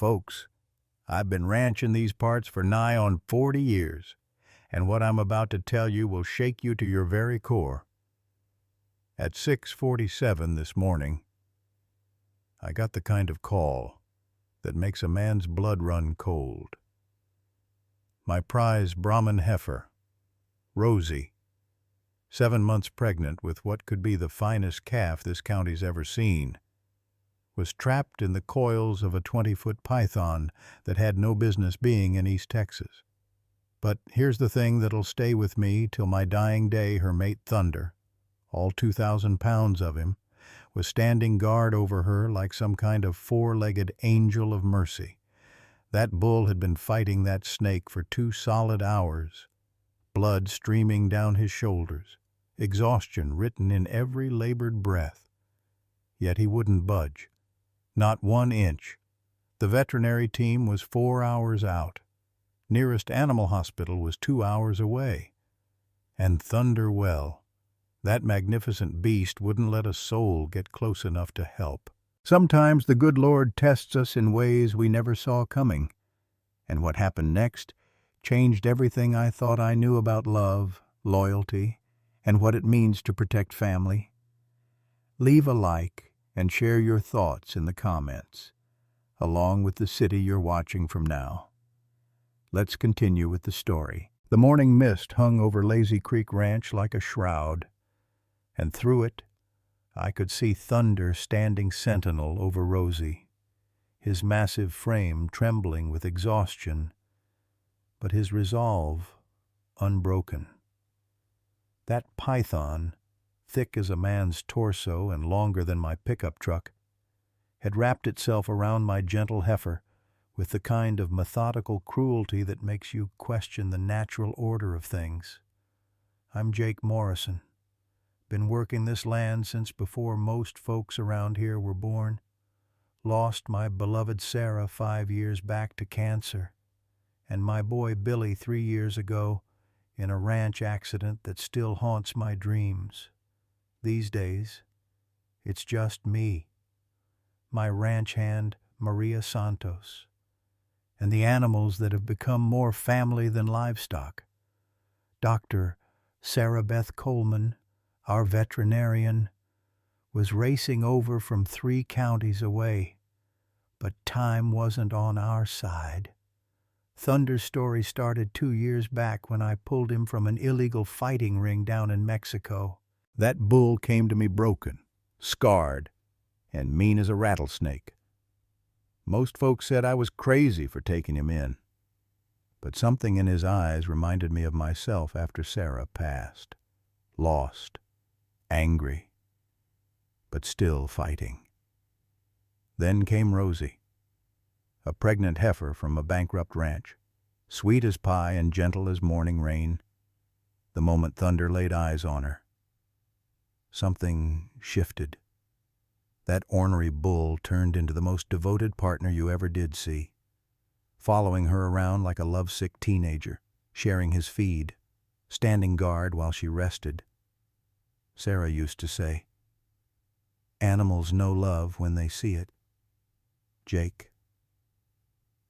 Folks, I've been ranching these parts for nigh on 40 years, and what I'm about to tell you will shake you to your very core. At 6:47 this morning, I got the kind of call that makes a man's blood run cold. My prize Brahman heifer, Rosie, 7 months pregnant with what could be the finest calf this county's ever seen, was trapped in the coils of a 20-foot python that had no business being in East Texas. But here's the thing that'll stay with me till my dying day. Her mate Thunder, all 2,000 pounds of him, was standing guard over her like some kind of four-legged angel of mercy. That bull had been fighting that snake for 2 solid hours, blood streaming down his shoulders, exhaustion written in every labored breath. Yet he wouldn't budge. Not 1 inch. The veterinary team was 4 hours out. Nearest animal hospital was 2 hours away. And Thunder, well, that magnificent beast wouldn't let a soul get close enough to help. Sometimes the good Lord tests us in ways we never saw coming. And what happened next changed everything I thought I knew about love, loyalty, and what it means to protect family. Leave a like and share your thoughts in the comments, along with the city you're watching from now. Let's continue with the story. The morning mist hung over Lazy Creek Ranch like a shroud, and through it I could see Thunder standing sentinel over Rosie, his massive frame trembling with exhaustion, but his resolve unbroken. That python, thick as a man's torso and longer than my pickup truck, had wrapped itself around my gentle heifer with the kind of methodical cruelty that makes you question the natural order of things. I'm Jake Morrison. Been working this land since before most folks around here were born. Lost my beloved Sarah 5 years back to cancer, and my boy Billy 3 years ago in a ranch accident that still haunts my dreams. These days, it's just me, my ranch hand Maria Santos, and the animals that have become more family than livestock. Dr. Sarah Beth Coleman, our veterinarian, was racing over from 3 counties away, but time wasn't on our side. Thunder's story started 2 years back when I pulled him from an illegal fighting ring down in Mexico. That bull came to me broken, scarred, and mean as a rattlesnake. Most folks said I was crazy for taking him in, but something in his eyes reminded me of myself after Sarah passed. Lost, angry, but still fighting. Then came Rosie, a pregnant heifer from a bankrupt ranch, sweet as pie and gentle as morning rain. The moment Thunder laid eyes on her, something shifted. That ornery bull turned into the most devoted partner you ever did see, following her around like a lovesick teenager, sharing his feed, standing guard while she rested. Sarah used to say, "Animals know love when they see it, Jake.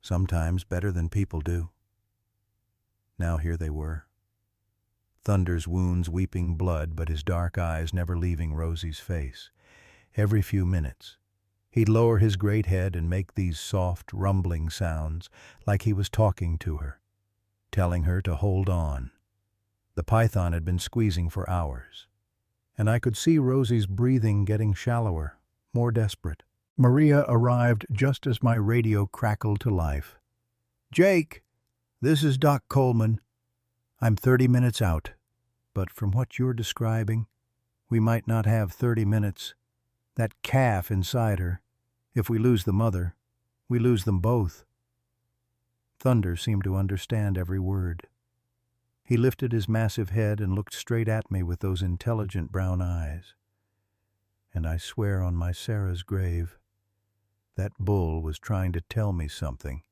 Sometimes better than people do." Now here they were. Thunder's wounds weeping blood, but his dark eyes never leaving Rosie's face. Every few minutes, he'd lower his great head and make these soft, rumbling sounds, like he was talking to her, telling her to hold on. The python had been squeezing for hours, and I could see Rosie's breathing getting shallower, more desperate. Maria arrived just as my radio crackled to life. "Jake, this is Doc Coleman. I'm 30 minutes out, but from what you're describing, we might not have 30 minutes. That calf inside her, if we lose the mother, we lose them both." Thunder seemed to understand every word. He lifted his massive head and looked straight at me with those intelligent brown eyes. And I swear on my Sarah's grave, that bull was trying to tell me something.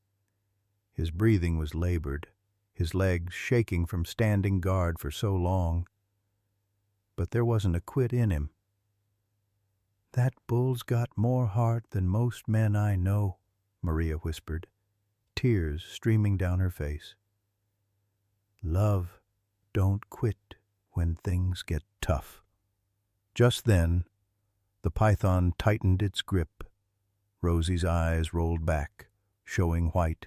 His breathing was labored, his legs shaking from standing guard for so long. But there wasn't a quit in him. "That bull's got more heart than most men I know," Maria whispered, tears streaming down her face. Love don't quit when things get tough. Just then, the python tightened its grip. Rosie's eyes rolled back, showing white,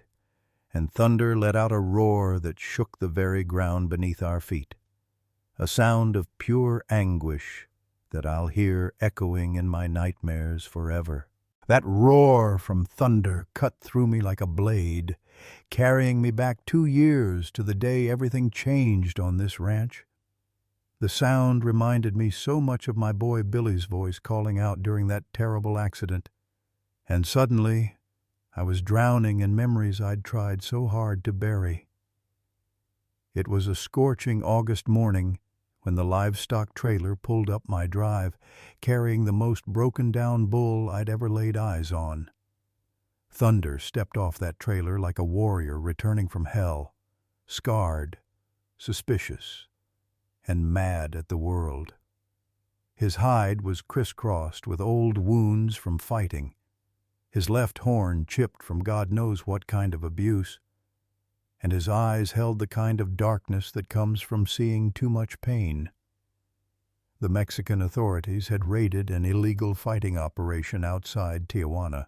and Thunder let out a roar that shook the very ground beneath our feet, a sound of pure anguish that I'll hear echoing in my nightmares forever. That roar from Thunder cut through me like a blade, carrying me back 2 years to the day everything changed on this ranch. The sound reminded me so much of my boy Billy's voice calling out during that terrible accident. And suddenly, I was drowning in memories I'd tried so hard to bury. It was a scorching August morning when the livestock trailer pulled up my drive, carrying the most broken-down bull I'd ever laid eyes on. Thunder stepped off that trailer like a warrior returning from hell, scarred, suspicious, and mad at the world. His hide was crisscrossed with old wounds from fighting, his left horn chipped from God knows what kind of abuse, and his eyes held the kind of darkness that comes from seeing too much pain. The Mexican authorities had raided an illegal fighting operation outside Tijuana,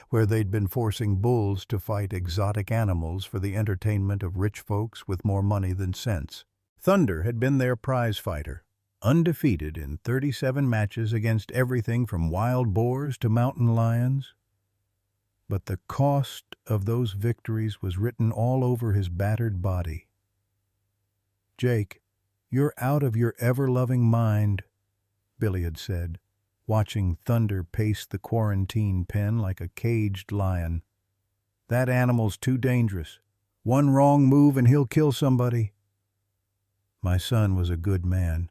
where they'd been forcing bulls to fight exotic animals for the entertainment of rich folks with more money than sense. Thunder had been their prize fighter, undefeated in 37 matches against everything from wild boars to mountain lions. But the cost of those victories was written all over his battered body. "Jake, you're out of your ever-loving mind," Billy had said, watching Thunder pace the quarantine pen like a caged lion. "That animal's too dangerous. One wrong move and he'll kill somebody." My son was a good man,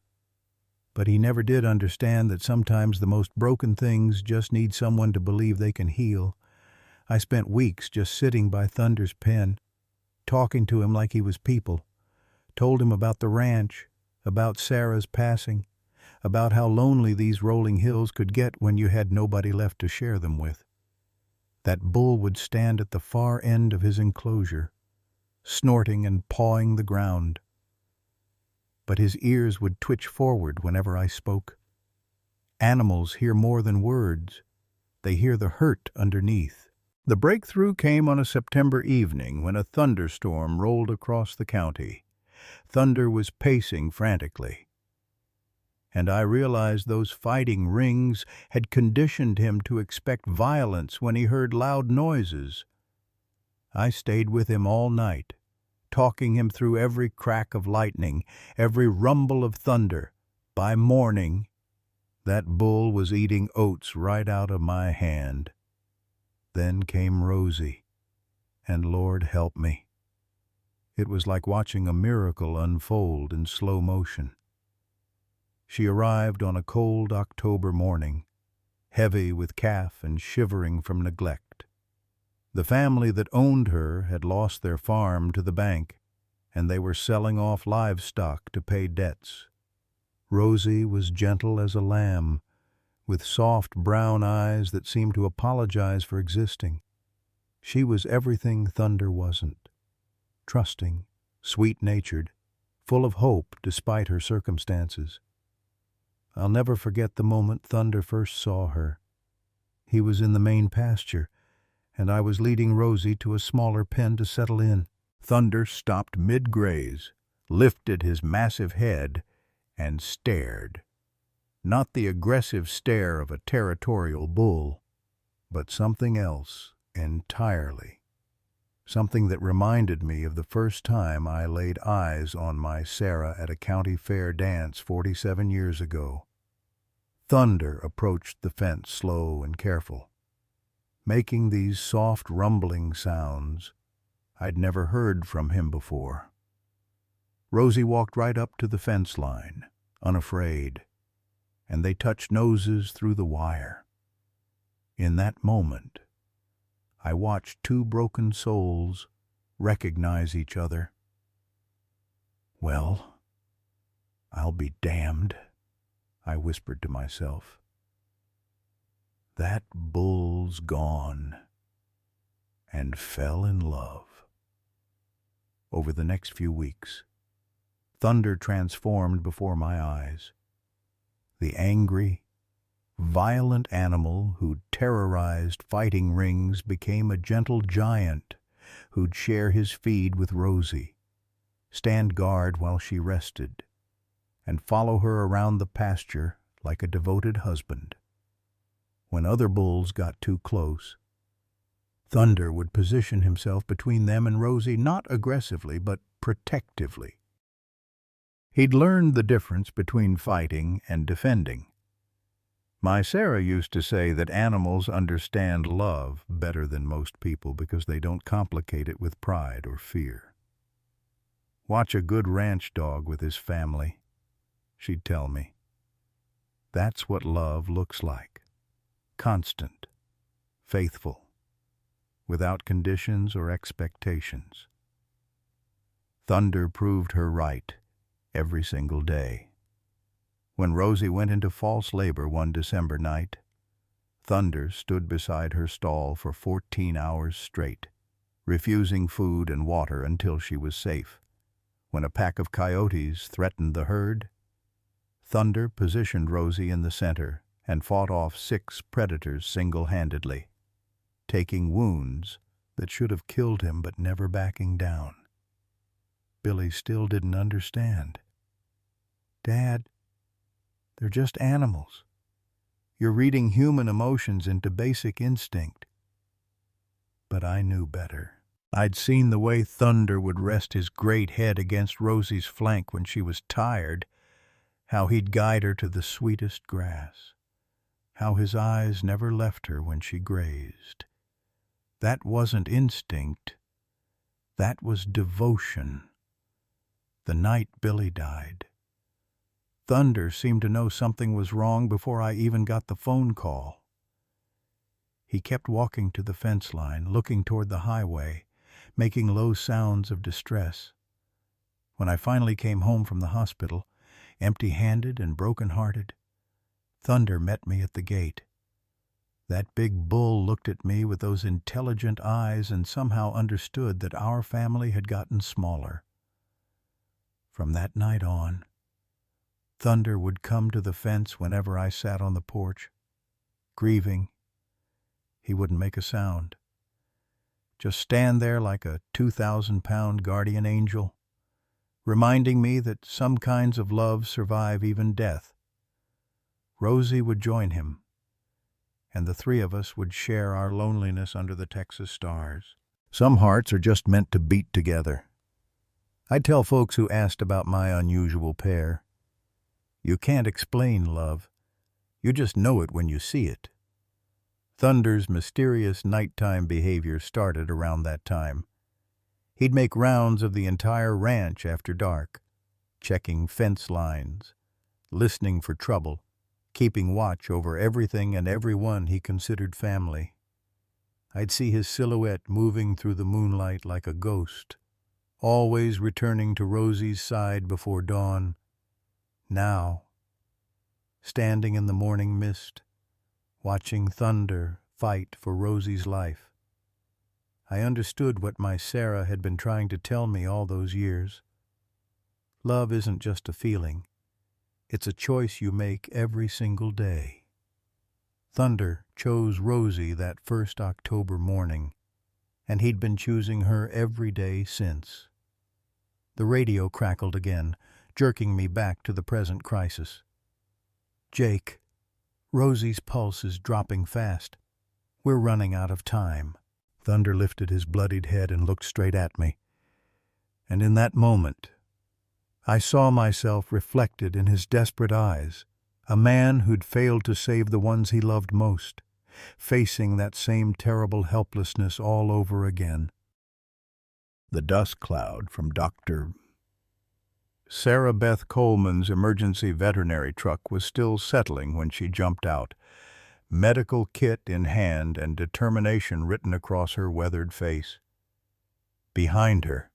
but he never did understand that sometimes the most broken things just need someone to believe they can heal. I spent weeks just sitting by Thunder's pen, talking to him like he was people, told him about the ranch, about Sarah's passing, about how lonely these rolling hills could get when you had nobody left to share them with. That bull would stand at the far end of his enclosure, snorting and pawing the ground. But his ears would twitch forward whenever I spoke. Animals hear more than words. They hear the hurt underneath. The breakthrough came on a September evening when a thunderstorm rolled across the county. Thunder was pacing frantically, and I realized those fighting rings had conditioned him to expect violence when he heard loud noises. I stayed with him all night, talking him through every crack of lightning, every rumble of thunder. By morning, that bull was eating oats right out of my hand. Then came Rosie, and Lord help me. It was like watching a miracle unfold in slow motion. She arrived on a cold October morning, heavy with calf and shivering from neglect. The family that owned her had lost their farm to the bank, and they were selling off livestock to pay debts. Rosie was gentle as a lamb, with soft brown eyes that seemed to apologize for existing. She was everything Thunder wasn't. Trusting, sweet-natured, full of hope despite her circumstances. I'll never forget the moment Thunder first saw her. He was in the main pasture, and I was leading Rosie to a smaller pen to settle in. Thunder stopped mid-graze, lifted his massive head, and stared. Not the aggressive stare of a territorial bull, but something else entirely. Something that reminded me of the first time I laid eyes on my Sarah at a county fair dance 47 years ago. Thunder approached the fence slow and careful, making these soft rumbling sounds I'd never heard from him before. Rosie walked right up to the fence line, unafraid, and they touched noses through the wire. In that moment, I watched two broken souls recognize each other. "Well, I'll be damned," I whispered to myself. "That bull's gone." and fell in love. Over the next few weeks, Thunder transformed before my eyes. The angry, violent animal who'd terrorized fighting rings became a gentle giant who'd share his feed with Rosie, stand guard while she rested, and follow her around the pasture like a devoted husband. When other bulls got too close, Thunder would position himself between them and Rosie, not aggressively, but protectively. He'd learned the difference between fighting and defending. My Sarah used to say that animals understand love better than most people because they don't complicate it with pride or fear. Watch a good ranch dog with his family, she'd tell me. That's what love looks like. Constant, faithful, without conditions or expectations. Thunder proved her right every single day. When Rosie went into false labor one December night, Thunder stood beside her stall for 14 hours straight, refusing food and water until she was safe. When a pack of coyotes threatened the herd, Thunder positioned Rosie in the center and fought off 6 predators single-handedly, taking wounds that should have killed him but never backing down. Billy still didn't understand. Dad, they're just animals. You're reading human emotions into basic instinct. But I knew better. I'd seen the way Thunder would rest his great head against Rosie's flank when she was tired, how he'd guide her to the sweetest grass, how his eyes never left her when she grazed. That wasn't instinct. That was devotion. The night Billy died, Thunder seemed to know something was wrong before I even got the phone call. He kept walking to the fence line, looking toward the highway, making low sounds of distress. When I finally came home from the hospital, empty-handed and broken-hearted, Thunder met me at the gate. That big bull looked at me with those intelligent eyes and somehow understood that our family had gotten smaller. From that night on, Thunder would come to the fence whenever I sat on the porch. Grieving, he wouldn't make a sound. Just stand there like a 2,000-pound guardian angel, reminding me that some kinds of love survive even death. Rosie would join him, and the 3 of us would share our loneliness under the Texas stars. Some hearts are just meant to beat together. I tell folks who asked about my unusual pair, you can't explain love. You just know it when you see it. Thunder's mysterious nighttime behavior started around that time. He'd make rounds of the entire ranch after dark, checking fence lines, listening for trouble, keeping watch over everything and everyone he considered family. I'd see his silhouette moving through the moonlight like a ghost, always returning to Rosie's side before dawn. Now, standing in the morning mist, watching Thunder fight for Rosie's life, I understood what my Sarah had been trying to tell me all those years. Love isn't just a feeling. It's a choice you make every single day. Thunder chose Rosie that first October morning, and he'd been choosing her every day since. The radio crackled again, jerking me back to the present crisis. Jake, Rosie's pulse is dropping fast. We're running out of time. Thunder lifted his bloodied head and looked straight at me. And in that moment, I saw myself reflected in his desperate eyes, a man who'd failed to save the ones he loved most, facing that same terrible helplessness all over again. The dust cloud from Dr. Sarah Beth Coleman's emergency veterinary truck was still settling when she jumped out, medical kit in hand and determination written across her weathered face. Behind her,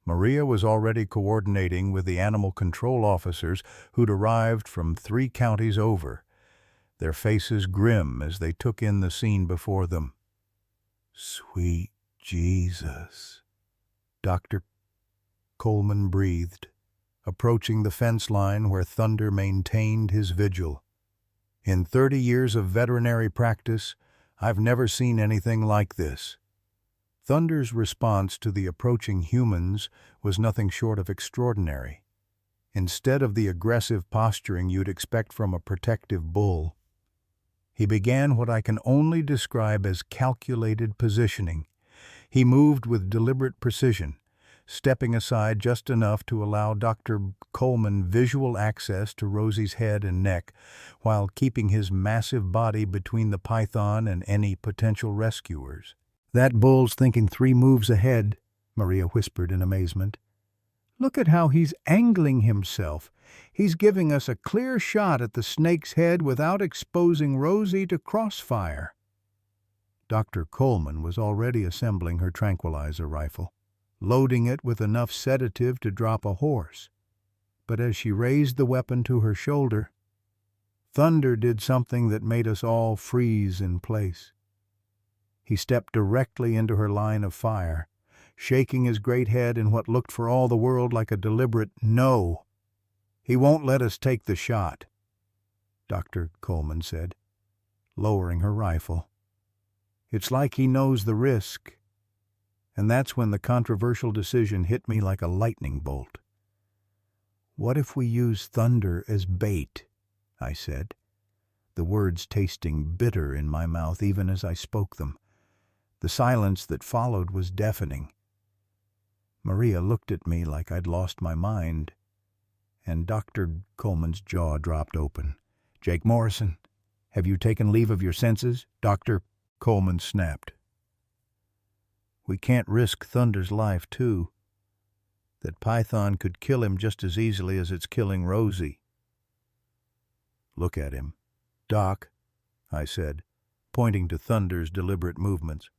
Maria was already coordinating with the animal control officers who'd arrived from 3 counties over, their faces grim as they took in the scene before them. Sweet Jesus, Dr. Coleman breathed, approaching the fence line where Thunder maintained his vigil. In 30 years of veterinary practice, I've never seen anything like this. Thunder's response to the approaching humans was nothing short of extraordinary. Instead of the aggressive posturing you'd expect from a protective bull, he began what I can only describe as calculated positioning. He moved with deliberate precision, stepping aside just enough to allow Dr. Coleman visual access to Rosie's head and neck, while keeping his massive body between the python and any potential rescuers. "That bull's thinking 3 moves ahead," Maria whispered in amazement. "Look at how he's angling himself. He's giving us a clear shot at the snake's head without exposing Rosie to crossfire." Dr. Coleman was already assembling her tranquilizer rifle, loading it with enough sedative to drop a horse. But as she raised the weapon to her shoulder, Thunder did something that made us all freeze in place. He stepped directly into her line of fire, shaking his great head in what looked for all the world like a deliberate no. "He won't let us take the shot," Dr. Coleman said, lowering her rifle. "It's like he knows the risk." And that's when the controversial decision hit me like a lightning bolt. "What if we use Thunder as bait?" I said, the words tasting bitter in my mouth even as I spoke them. The silence that followed was deafening. Maria looked at me like I'd lost my mind, and Dr. Coleman's jaw dropped open. "Jake Morrison, have you taken leave of your senses?" Dr. Coleman snapped. "We can't risk Thunder's life, too. That python could kill him just as easily as it's killing Rosie." "Look at him, Doc," I said, pointing to Thunder's deliberate movements.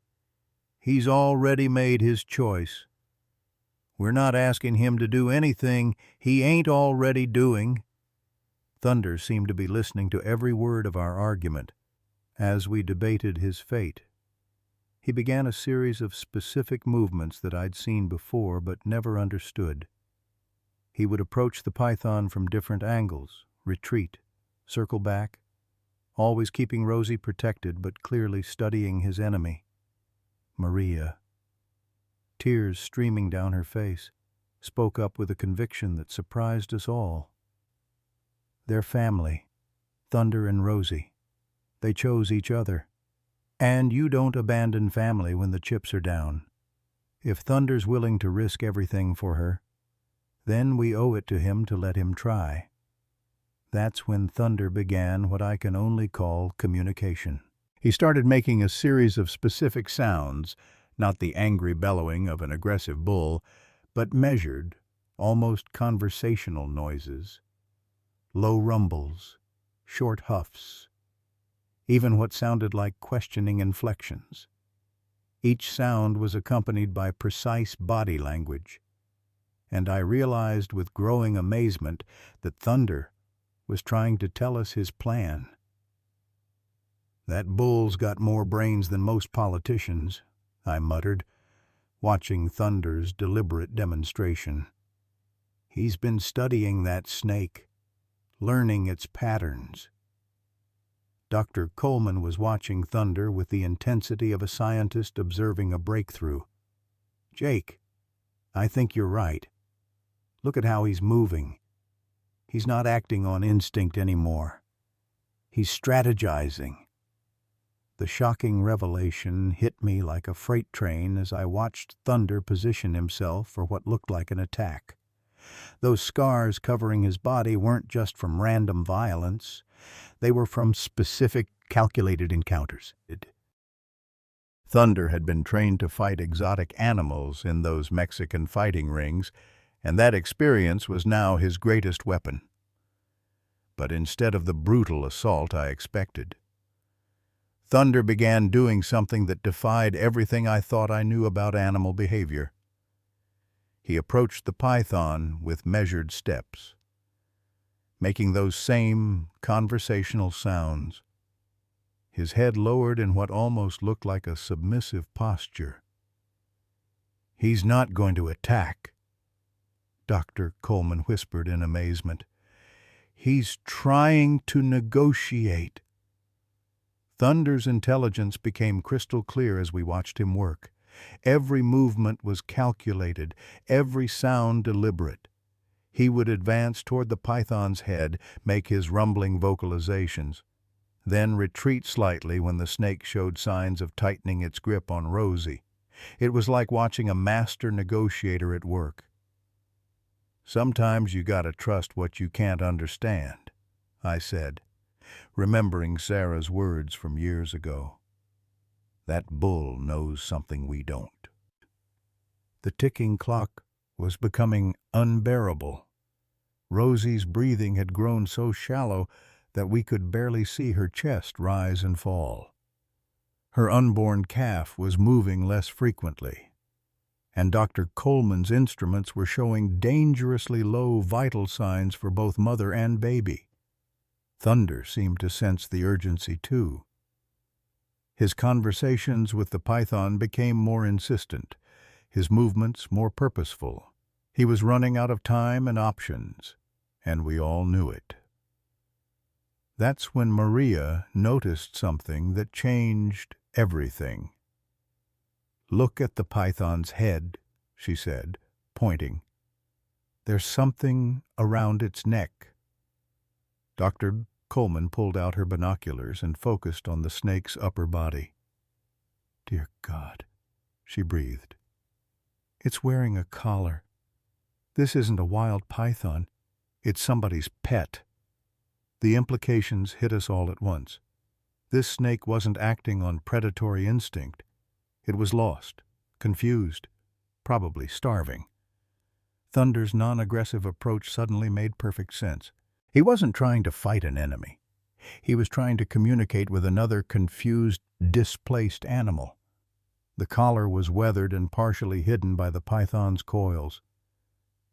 "He's already made his choice. We're not asking him to do anything he ain't already doing." Thunder seemed to be listening to every word of our argument as we debated his fate. He began a series of specific movements that I'd seen before but never understood. He would approach the python from different angles, retreat, circle back, always keeping Rosie protected but clearly studying his enemy. Maria, tears streaming down her face, spoke up with a conviction that surprised us all. Their family, Thunder and Rosie, they chose each other. And you don't abandon family when the chips are down. If Thunder's willing to risk everything for her, then we owe it to him to let him try. That's when Thunder began what I can only call communication. He started making a series of specific sounds, not the angry bellowing of an aggressive bull, but measured, almost conversational noises. Low rumbles, short huffs, even what sounded like questioning inflections. Each sound was accompanied by precise body language, and I realized with growing amazement that Thunder was trying to tell us his plan. "That bull's got more brains than most politicians," I muttered, watching Thunder's deliberate demonstration. "He's been studying that snake, learning its patterns." Dr. Coleman was watching Thunder with the intensity of a scientist observing a breakthrough. "Jake, I think you're right. Look at how he's moving. He's not acting on instinct anymore. He's strategizing." The shocking revelation hit me like a freight train as I watched Thunder position himself for what looked like an attack. Those scars covering his body weren't just from random violence. They were from specific, calculated encounters. Thunder had been trained to fight exotic animals in those Mexican fighting rings, and that experience was now his greatest weapon. But instead of the brutal assault I expected, Thunder began doing something that defied everything I thought I knew about animal behavior. He approached the python with measured steps, making those same conversational sounds. his head lowered in what almost looked like a submissive posture. "He's not going to attack," Dr. Coleman whispered in amazement. "He's trying to negotiate." Thunder's intelligence became crystal clear as we watched him work. Every movement was calculated, every sound deliberate. He would advance toward the python's head, make his rumbling vocalizations, then retreat slightly when the snake showed signs of tightening its grip on Rosie. It was like watching a master negotiator at work. "Sometimes you gotta trust what you can't understand," I said, remembering Sarah's words from years ago. "That bull knows something we don't." The ticking clock was becoming unbearable. Rosie's breathing had grown so shallow that we could barely see her chest rise and fall. Her unborn calf was moving less frequently, and Dr. Coleman's instruments were showing dangerously low vital signs for both mother and baby. Thunder seemed to sense the urgency too. His conversations with the python became more insistent, his movements more purposeful. He was running out of time and options, and we all knew it. That's when Maria noticed something that changed everything. "Look at the python's head," she said, pointing. "There's something around its neck." Dr. Coleman pulled out her binoculars and focused on the snake's upper body. "Dear God," she breathed. "It's wearing a collar. This isn't a wild python. It's somebody's pet." The implications hit us all at once. This snake wasn't acting on predatory instinct. It was lost, confused, probably starving. Thunder's non-aggressive approach suddenly made perfect sense. He wasn't trying to fight an enemy. He was trying to communicate with another confused, displaced animal. The collar was weathered and partially hidden by the python's coils,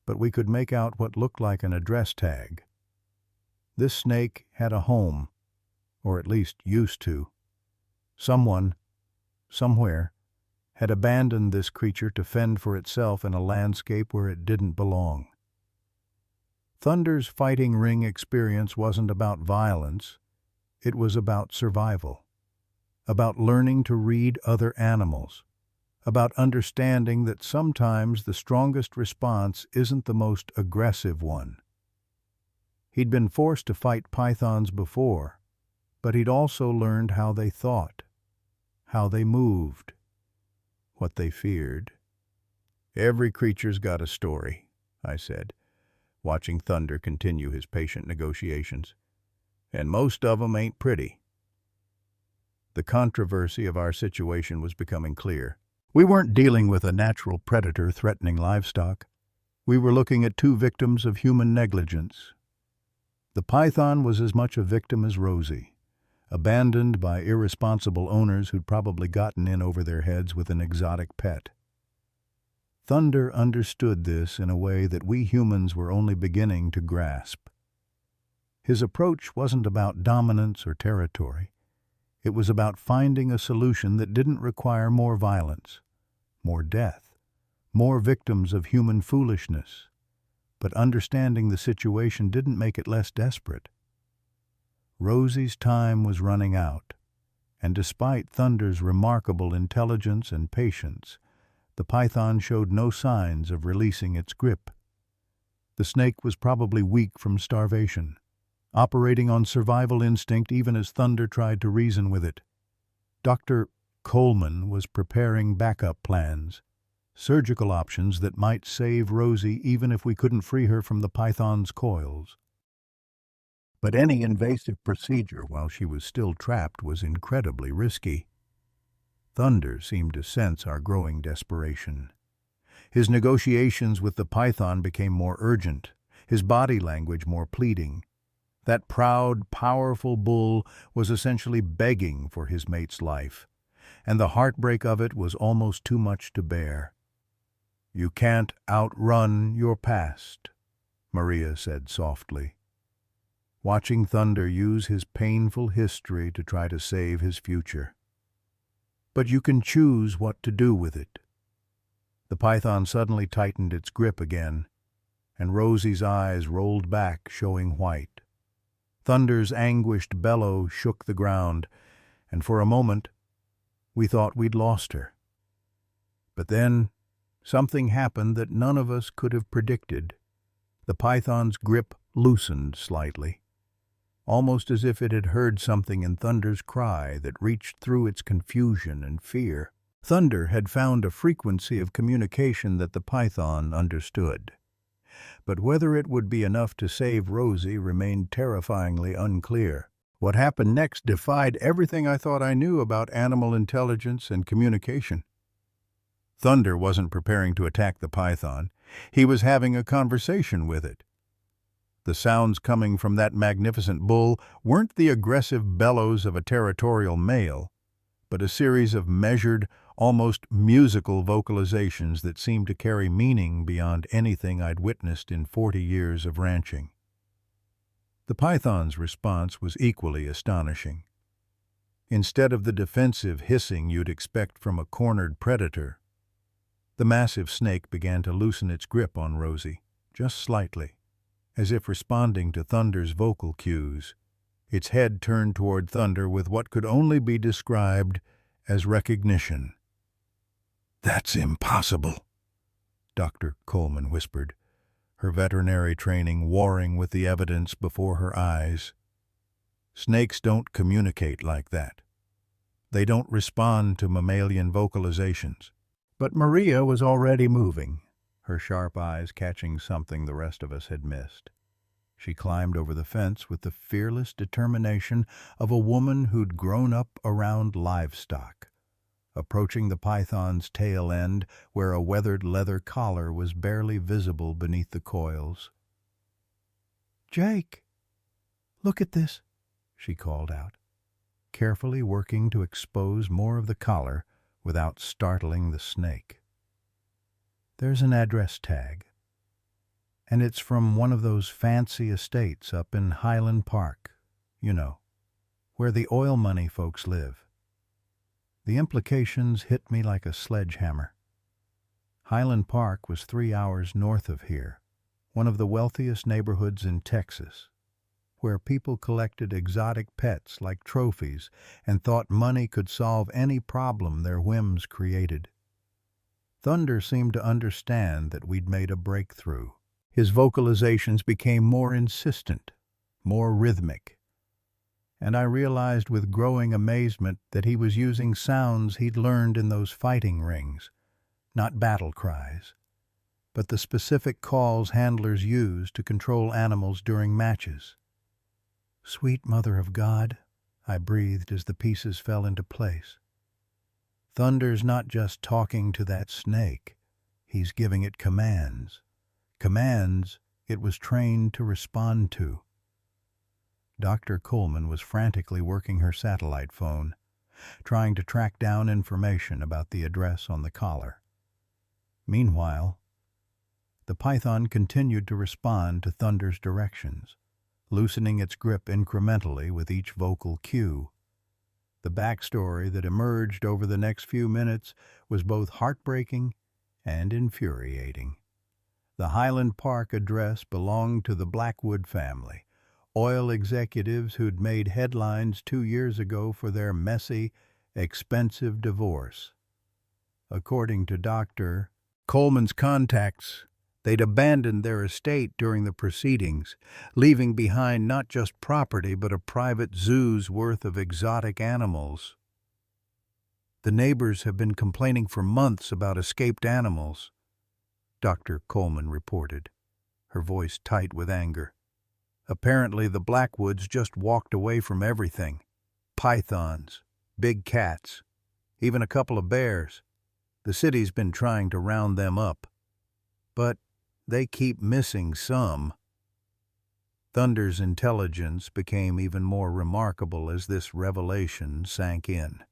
but we could make out what looked like an address tag. This snake had a home, or at least used to. Someone, somewhere, had abandoned this creature to fend for itself in a landscape where it didn't belong. Thunder's fighting ring experience wasn't about violence. It was about survival, about learning to read other animals, about understanding that sometimes the strongest response isn't the most aggressive one. He'd been forced to fight pythons before, but he'd also learned how they thought, how they moved, what they feared. "Every creature's got a story," I said, watching Thunder continue his patient negotiations. "And most of 'em ain't pretty." The controversy of our situation was becoming clear. We weren't dealing with a natural predator threatening livestock. We were looking at two victims of human negligence. The python was as much a victim as Rosie, abandoned by irresponsible owners who'd probably gotten in over their heads with an exotic pet. Thunder understood this in a way that we humans were only beginning to grasp. His approach wasn't about dominance or territory. It was about finding a solution that didn't require more violence, more death, more victims of human foolishness. But understanding the situation didn't make it less desperate. Rosie's time was running out, and despite Thunder's remarkable intelligence and patience, the python showed no signs of releasing its grip. The snake was probably weak from starvation, operating on survival instinct even as Thunder tried to reason with it. Dr. Coleman was preparing backup plans, surgical options that might save Rosie even if we couldn't free her from the python's coils. But any invasive procedure while she was still trapped was incredibly risky. Thunder seemed to sense our growing desperation. His negotiations with the python became more urgent, his body language more pleading. That proud, powerful bull was essentially begging for his mate's life, and the heartbreak of it was almost too much to bear. "You can't outrun your past," Maria said softly. watching Thunder use his painful history to try to save his future. But you can choose what to do with it. The python suddenly tightened its grip again, and Rosie's eyes rolled back, showing white. Thunder's anguished bellow shook the ground, and for a moment we thought we'd lost her. But then something happened that none of us could have predicted. The python's grip loosened slightly, almost as if it had heard something in Thunder's cry that reached through its confusion and fear. Thunder had found a frequency of communication that the python understood. But whether it would be enough to save Rosie remained terrifyingly unclear. What happened next defied everything I thought I knew about animal intelligence and communication. Thunder wasn't preparing to attack the python. He was having a conversation with it. The sounds coming from that magnificent bull weren't the aggressive bellows of a territorial male, but a series of measured, almost musical vocalizations that seemed to carry meaning beyond anything I'd witnessed in 40 years of ranching. The python's response was equally astonishing. Instead of the defensive hissing you'd expect from a cornered predator, the massive snake began to loosen its grip on Rosie, just slightly, as if responding to Thunder's vocal cues. Its head turned toward Thunder with what could only be described as recognition. "That's impossible," Dr. Coleman whispered, her veterinary training warring with the evidence before her eyes. "Snakes don't communicate like that. They don't respond to mammalian vocalizations." But Maria was already moving, her sharp eyes catching something the rest of us had missed. She climbed over the fence with the fearless determination of a woman who'd grown up around livestock, approaching the python's tail end where a weathered leather collar was barely visible beneath the coils. "Jake, look at this," she called out, carefully working to expose more of the collar without startling the snake. "There's an address tag, and it's from one of those fancy estates up in Highland Park, you know, where the oil money folks live." The implications hit me like a sledgehammer. Highland Park was 3 hours north of here, one of the wealthiest neighborhoods in Texas, where people collected exotic pets like trophies and thought money could solve any problem their whims created. Thunder seemed to understand that we'd made a breakthrough. His vocalizations became more insistent, more rhythmic, and I realized with growing amazement that he was using sounds he'd learned in those fighting rings, not battle cries, but the specific calls handlers use to control animals during matches. "Sweet Mother of God," I breathed as the pieces fell into place. Thunder's not just talking to that snake, he's giving it commands. Commands it was trained to respond to. Dr. Coleman was frantically working her satellite phone, trying to track down information about the address on the collar. Meanwhile, the python continued to respond to Thunder's directions, loosening its grip incrementally with each vocal cue. The backstory that emerged over the next few minutes was both heartbreaking and infuriating. The Highland Park address belonged to the Blackwood family, oil executives who'd made headlines 2 years ago for their messy, expensive divorce. According to Dr. Coleman's contacts, they'd abandoned their estate during the proceedings, leaving behind not just property but a private zoo's worth of exotic animals. "The neighbors have been complaining for months about escaped animals," Dr. Coleman reported, her voice tight with anger. "Apparently the Blackwoods just walked away from everything. Pythons, big cats, even a couple of bears. The city's been trying to round them up, but they keep missing some." Thunder's intelligence became even more remarkable as this revelation sank in.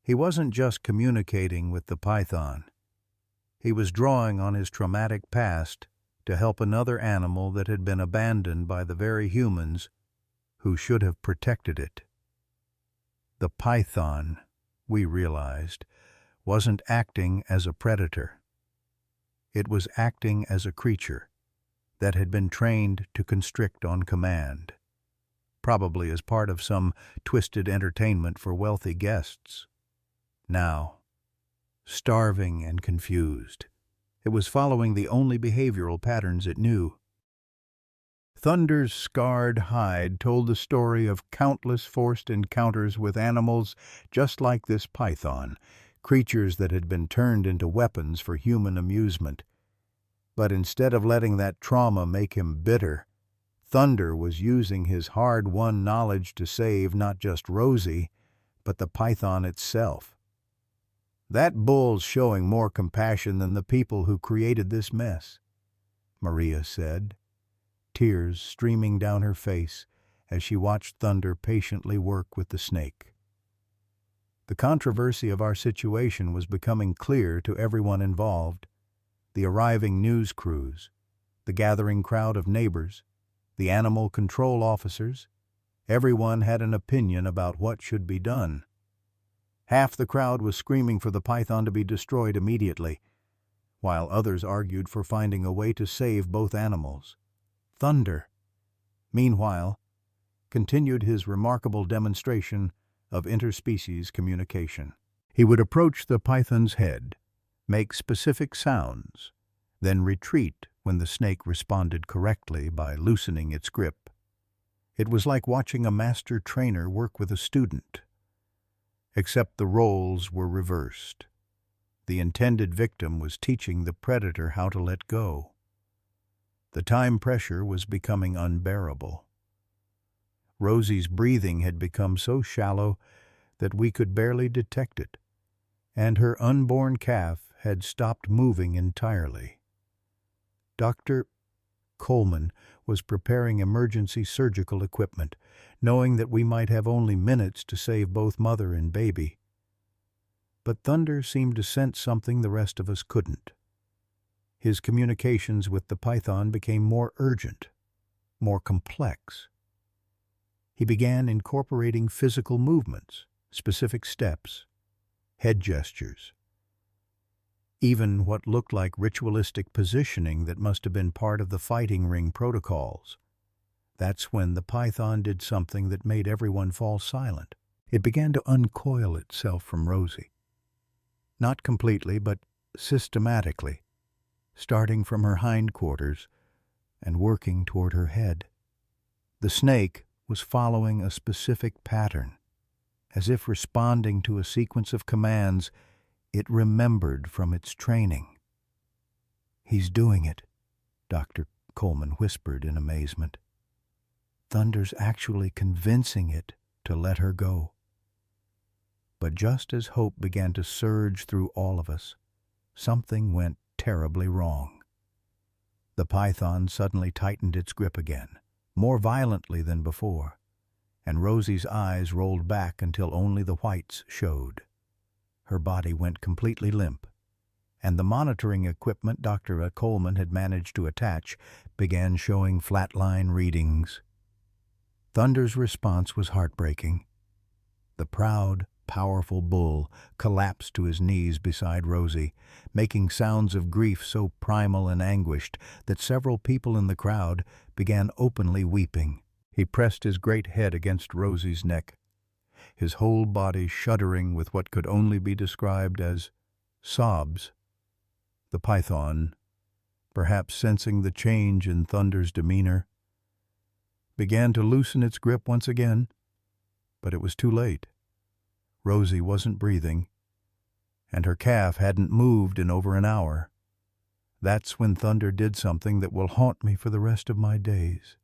He wasn't just communicating with the python. He was drawing on his traumatic past to help another animal that had been abandoned by the very humans who should have protected it. The python, we realized, wasn't acting as a predator. It was acting as a creature that had been trained to constrict on command, probably as part of some twisted entertainment for wealthy guests. Now, starving and confused, it was following the only behavioral patterns it knew. Thunder's scarred hide told the story of countless forced encounters with animals just like this python, creatures that had been turned into weapons for human amusement. But instead of letting that trauma make him bitter, Thunder was using his hard-won knowledge to save not just Rosie, but the python itself. "That bull's showing more compassion than the people who created this mess," Maria said, tears streaming down her face as she watched Thunder patiently work with the snake. The controversy of our situation was becoming clear to everyone involved. The arriving news crews, the gathering crowd of neighbors, the animal control officers, everyone had an opinion about what should be done. Half the crowd was screaming for the python to be destroyed immediately, while others argued for finding a way to save both animals. Thunder, meanwhile, continued his remarkable demonstration of interspecies communication. He would approach the python's head, make specific sounds, then retreat when the snake responded correctly by loosening its grip. It was like watching a master trainer work with a student, except the roles were reversed. The intended victim was teaching the predator how to let go. The time pressure was becoming unbearable. Rosie's breathing had become so shallow that we could barely detect it, and her unborn calf had stopped moving entirely. Dr. Coleman was preparing emergency surgical equipment, knowing that we might have only minutes to save both mother and baby. But Thunder seemed to sense something the rest of us couldn't. His communications with the python became more urgent, more complex. He began incorporating physical movements, specific steps, head gestures, even what looked like ritualistic positioning that must have been part of the fighting ring protocols. That's when the python did something that made everyone fall silent. It began to uncoil itself from Rosie. Not completely, but systematically, starting from her hindquarters and working toward her head. The snake was following a specific pattern, as if responding to a sequence of commands it remembered from its training. "He's doing it," Dr. Coleman whispered in amazement. "Thunder's actually convincing it to let her go." But just as hope began to surge through all of us, something went terribly wrong. The python suddenly tightened its grip again, more violently than before, and Rosie's eyes rolled back until only the whites showed. Her body went completely limp, and the monitoring equipment Dr. Coleman had managed to attach began showing flatline readings. Thunder's response was heartbreaking. The proud, powerful bull collapsed to his knees beside Rosie, making sounds of grief so primal and anguished that several people in the crowd began openly weeping. He pressed his great head against Rosie's neck, his whole body shuddering with what could only be described as sobs. The python, perhaps sensing the change in Thunder's demeanor, began to loosen its grip once again, but it was too late. Rosie wasn't breathing, and her calf hadn't moved in over an hour. That's when Thunder did something that will haunt me for the rest of my days.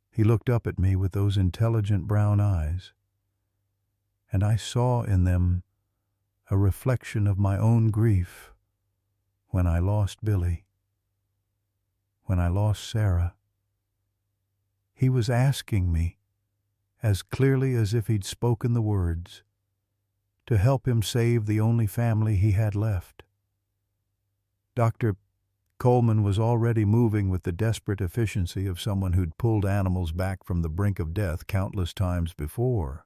He looked up at me with those intelligent brown eyes, and I saw in them a reflection of my own grief when I lost Billy, when I lost Sarah. He was asking me, as clearly as if he'd spoken the words, to help him save the only family he had left. Dr. Coleman was already moving with the desperate efficiency of someone who'd pulled animals back from the brink of death countless times before.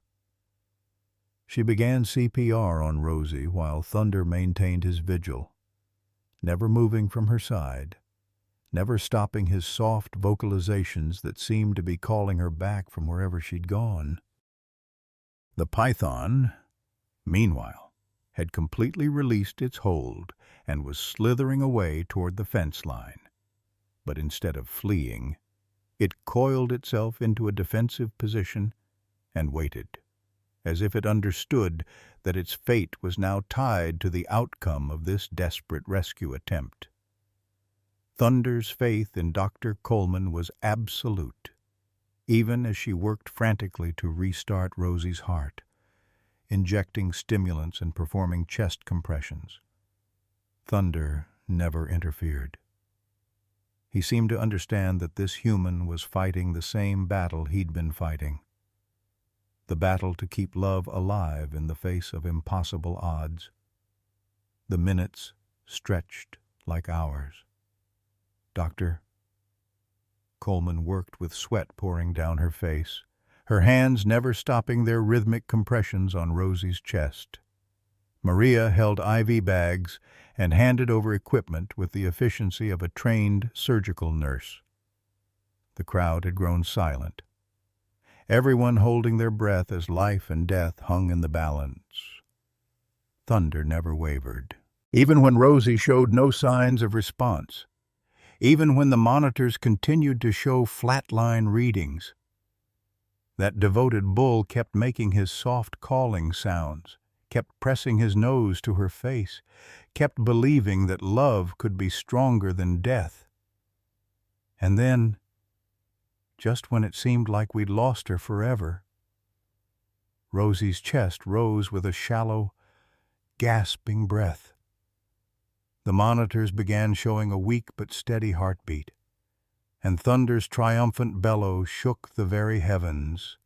She began CPR on Rosie while Thunder maintained his vigil, never moving from her side, never stopping his soft vocalizations that seemed to be calling her back from wherever she'd gone. The python, meanwhile, had completely released its hold and was slithering away toward the fence line. But instead of fleeing, it coiled itself into a defensive position and waited, as if it understood that its fate was now tied to the outcome of this desperate rescue attempt. Thunder's faith in Dr. Coleman was absolute, even as she worked frantically to restart Rosie's heart, injecting stimulants and performing chest compressions. Thunder never interfered. He seemed to understand that this human was fighting the same battle he'd been fighting, the battle to keep love alive in the face of impossible odds. The minutes stretched like hours. Doctor. Coleman worked with sweat pouring down her face, her hands never stopping their rhythmic compressions on Rosie's chest. Maria held IV bags and handed over equipment with the efficiency of a trained surgical nurse. The crowd had grown silent, everyone holding their breath as life and death hung in the balance. Thunder never wavered, even when Rosie showed no signs of response, even when the monitors continued to show flatline readings. That devoted bull kept making his soft calling sounds, kept pressing his nose to her face, kept believing that love could be stronger than death. And then, just when it seemed like we'd lost her forever, Rosie's chest rose with a shallow, gasping breath. The monitors began showing a weak but steady heartbeat, and Thunder's triumphant bellow shook the very heavens.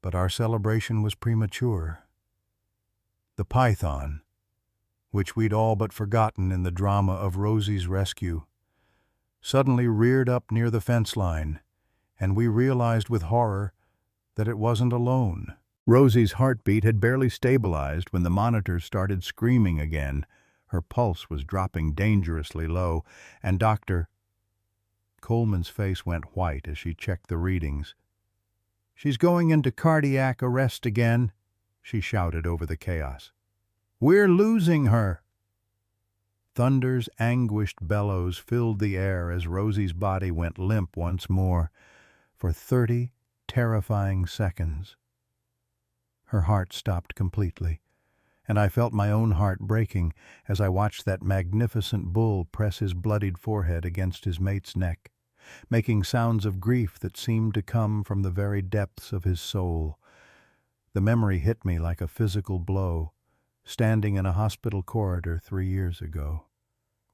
But our celebration was premature. The python, which we'd all but forgotten in the drama of Rosie's rescue, suddenly reared up near the fence line, and we realized with horror that it wasn't alone. Rosie's heartbeat had barely stabilized when the monitors started screaming again. Her pulse was dropping dangerously low, and Dr. Coleman's face went white as she checked the readings. "She's going into cardiac arrest again," she shouted over the chaos. "We're losing her." Thunder's anguished bellows filled the air as Rosie's body went limp once more for 30 terrifying seconds. Her heart stopped completely, and I felt my own heart breaking as I watched that magnificent bull press his bloodied forehead against his mate's neck, making sounds of grief that seemed to come from the very depths of his soul. The memory hit me like a physical blow, standing in a hospital corridor 3 years ago,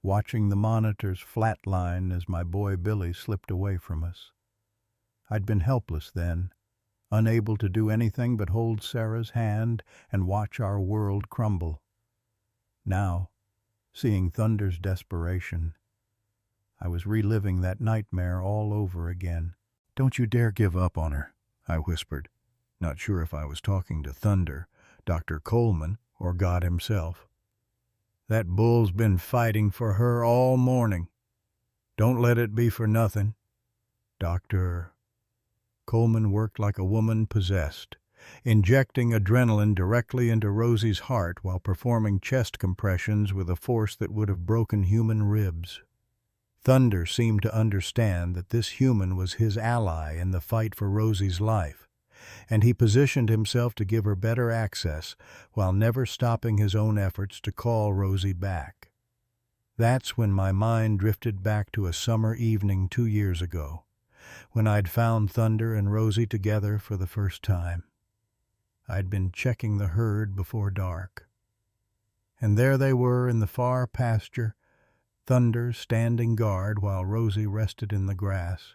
watching the monitors flatline as my boy Billy slipped away from us. I'd been helpless then, unable to do anything but hold Sarah's hand and watch our world crumble. Now, seeing Thunder's desperation, I was reliving that nightmare all over again. "Don't you dare give up on her," I whispered, not sure if I was talking to Thunder, Dr. Coleman, or God himself. "That bull's been fighting for her all morning. Don't let it be for nothing." Dr. Coleman worked like a woman possessed, injecting adrenaline directly into Rosie's heart while performing chest compressions with a force that would have broken human ribs. Thunder seemed to understand that this human was his ally in the fight for Rosie's life, and he positioned himself to give her better access while never stopping his own efforts to call Rosie back. That's when my mind drifted back to a summer evening 2 years ago, when I'd found Thunder and Rosie together for the first time. I'd been checking the herd before dark, and there they were in the far pasture, Thunder standing guard while Rosie rested in the grass,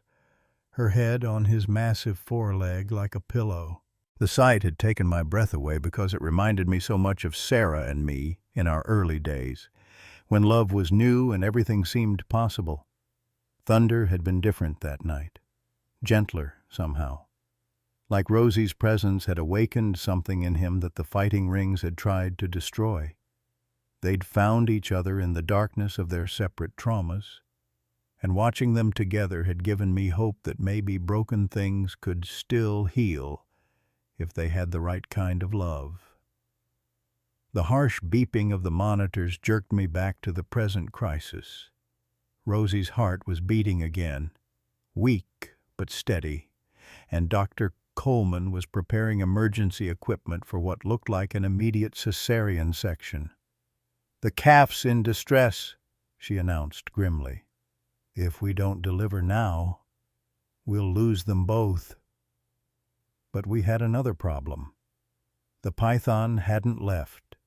her head on his massive foreleg like a pillow. The sight had taken my breath away because it reminded me so much of Sarah and me in our early days, when love was new and everything seemed possible. Thunder had been different that night, gentler somehow. Like Rosie's presence had awakened something in him that the fighting rings had tried to destroy. They'd found each other in the darkness of their separate traumas, and watching them together had given me hope that maybe broken things could still heal if they had the right kind of love. The harsh beeping of the monitors jerked me back to the present crisis. Rosie's heart was beating again, weak but steady, and Dr. Coleman was preparing emergency equipment for what looked like an immediate cesarean section. "The calf's in distress," she announced grimly. "If we don't deliver now, we'll lose them both." But we had another problem. The python hadn't left.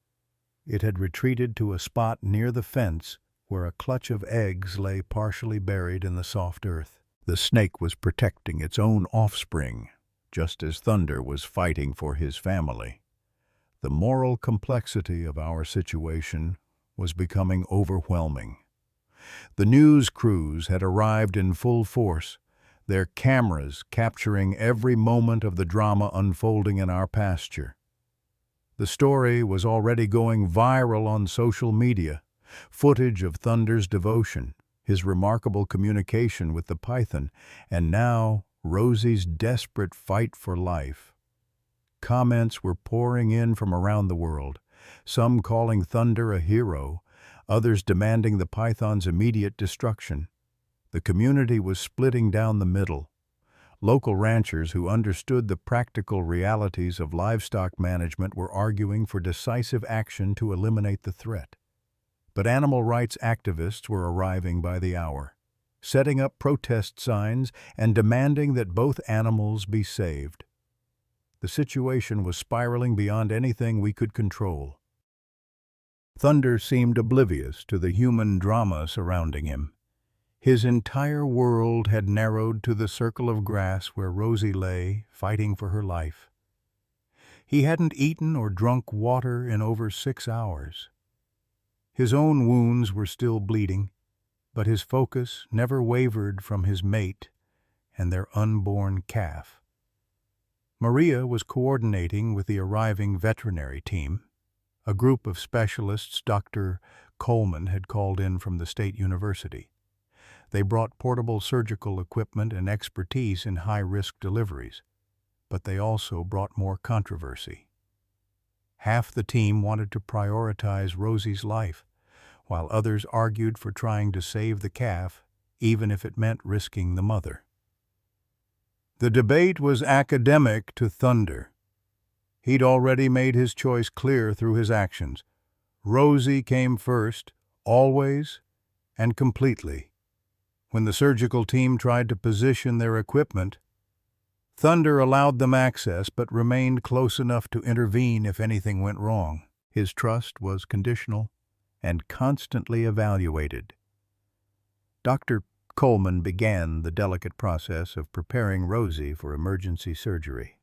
It had retreated to a spot near the fence where a clutch of eggs lay partially buried in the soft earth. The snake was protecting its own offspring, just as Thunder was fighting for his family. The moral complexity of our situation was becoming overwhelming. The news crews had arrived in full force, their cameras capturing every moment of the drama unfolding in our pasture. The story was already going viral on social media, footage of Thunder's devotion, his remarkable communication with the python, and now Rosie's desperate fight for life. Comments were pouring in from around the world, some calling Thunder a hero, others demanding the python's immediate destruction. The community was splitting down the middle. Local ranchers who understood the practical realities of livestock management were arguing for decisive action to eliminate the threat. But animal rights activists were arriving by the hour, setting up protest signs and demanding that both animals be saved. The situation was spiraling beyond anything we could control. Thunder seemed oblivious to the human drama surrounding him. His entire world had narrowed to the circle of grass where Rosie lay, fighting for her life. He hadn't eaten or drunk water in over 6 hours. His own wounds were still bleeding, but his focus never wavered from his mate and their unborn calf. Maria was coordinating with the arriving veterinary team, a group of specialists Dr. Coleman had called in from the state university. They brought portable surgical equipment and expertise in high-risk deliveries, but they also brought more controversy. Half the team wanted to prioritize Rosie's life, while others argued for trying to save the calf, even if it meant risking the mother. The debate was academic to Thunder. He'd already made his choice clear through his actions. Rosie came first, always and completely. When the surgical team tried to position their equipment, Thunder allowed them access but remained close enough to intervene if anything went wrong. His trust was conditional and constantly evaluated. Dr. Coleman began the delicate process of preparing Rosie for emergency surgery.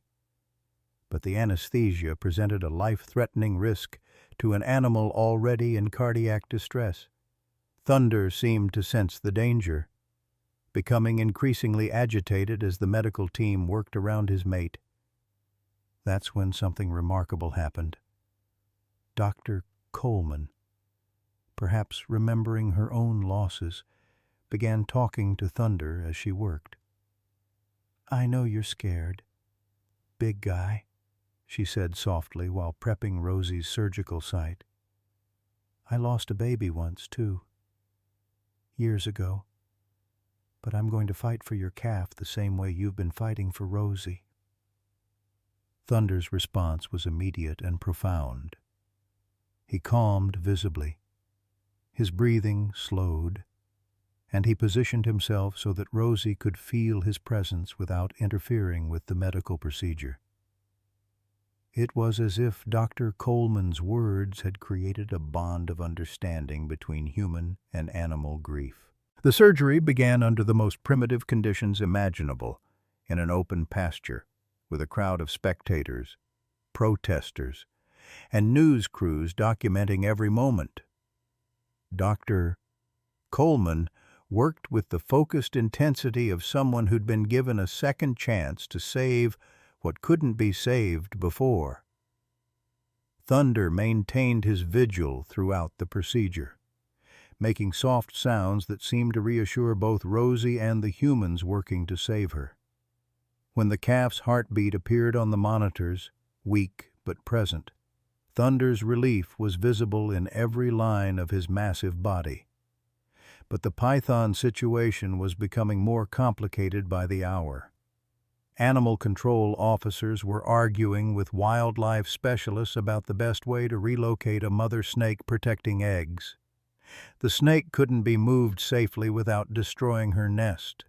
But the anesthesia presented a life-threatening risk to an animal already in cardiac distress. Thunder seemed to sense the danger, becoming increasingly agitated as the medical team worked around his mate. That's when something remarkable happened. Dr. Coleman, perhaps remembering her own losses, began talking to Thunder as she worked. "I know you're scared, big guy," she said softly while prepping Rosie's surgical site. "I lost a baby once, too, years ago. But I'm going to fight for your calf the same way you've been fighting for Rosie." Thunder's response was immediate and profound. He calmed visibly. His breathing slowed, and he positioned himself so that Rosie could feel his presence without interfering with the medical procedure. It was as if Dr. Coleman's words had created a bond of understanding between human and animal grief. The surgery began under the most primitive conditions imaginable, in an open pasture, with a crowd of spectators, protesters, and news crews documenting every moment. Dr. Coleman worked with the focused intensity of someone who'd been given a second chance to save what couldn't be saved before. Thunder maintained his vigil throughout the procedure, making soft sounds that seemed to reassure both Rosie and the humans working to save her. When the calf's heartbeat appeared on the monitors, weak but present, Thunder's relief was visible in every line of his massive body. But the python situation was becoming more complicated by the hour. Animal control officers were arguing with wildlife specialists about the best way to relocate a mother snake protecting eggs. The snake couldn't be moved safely without destroying her nest.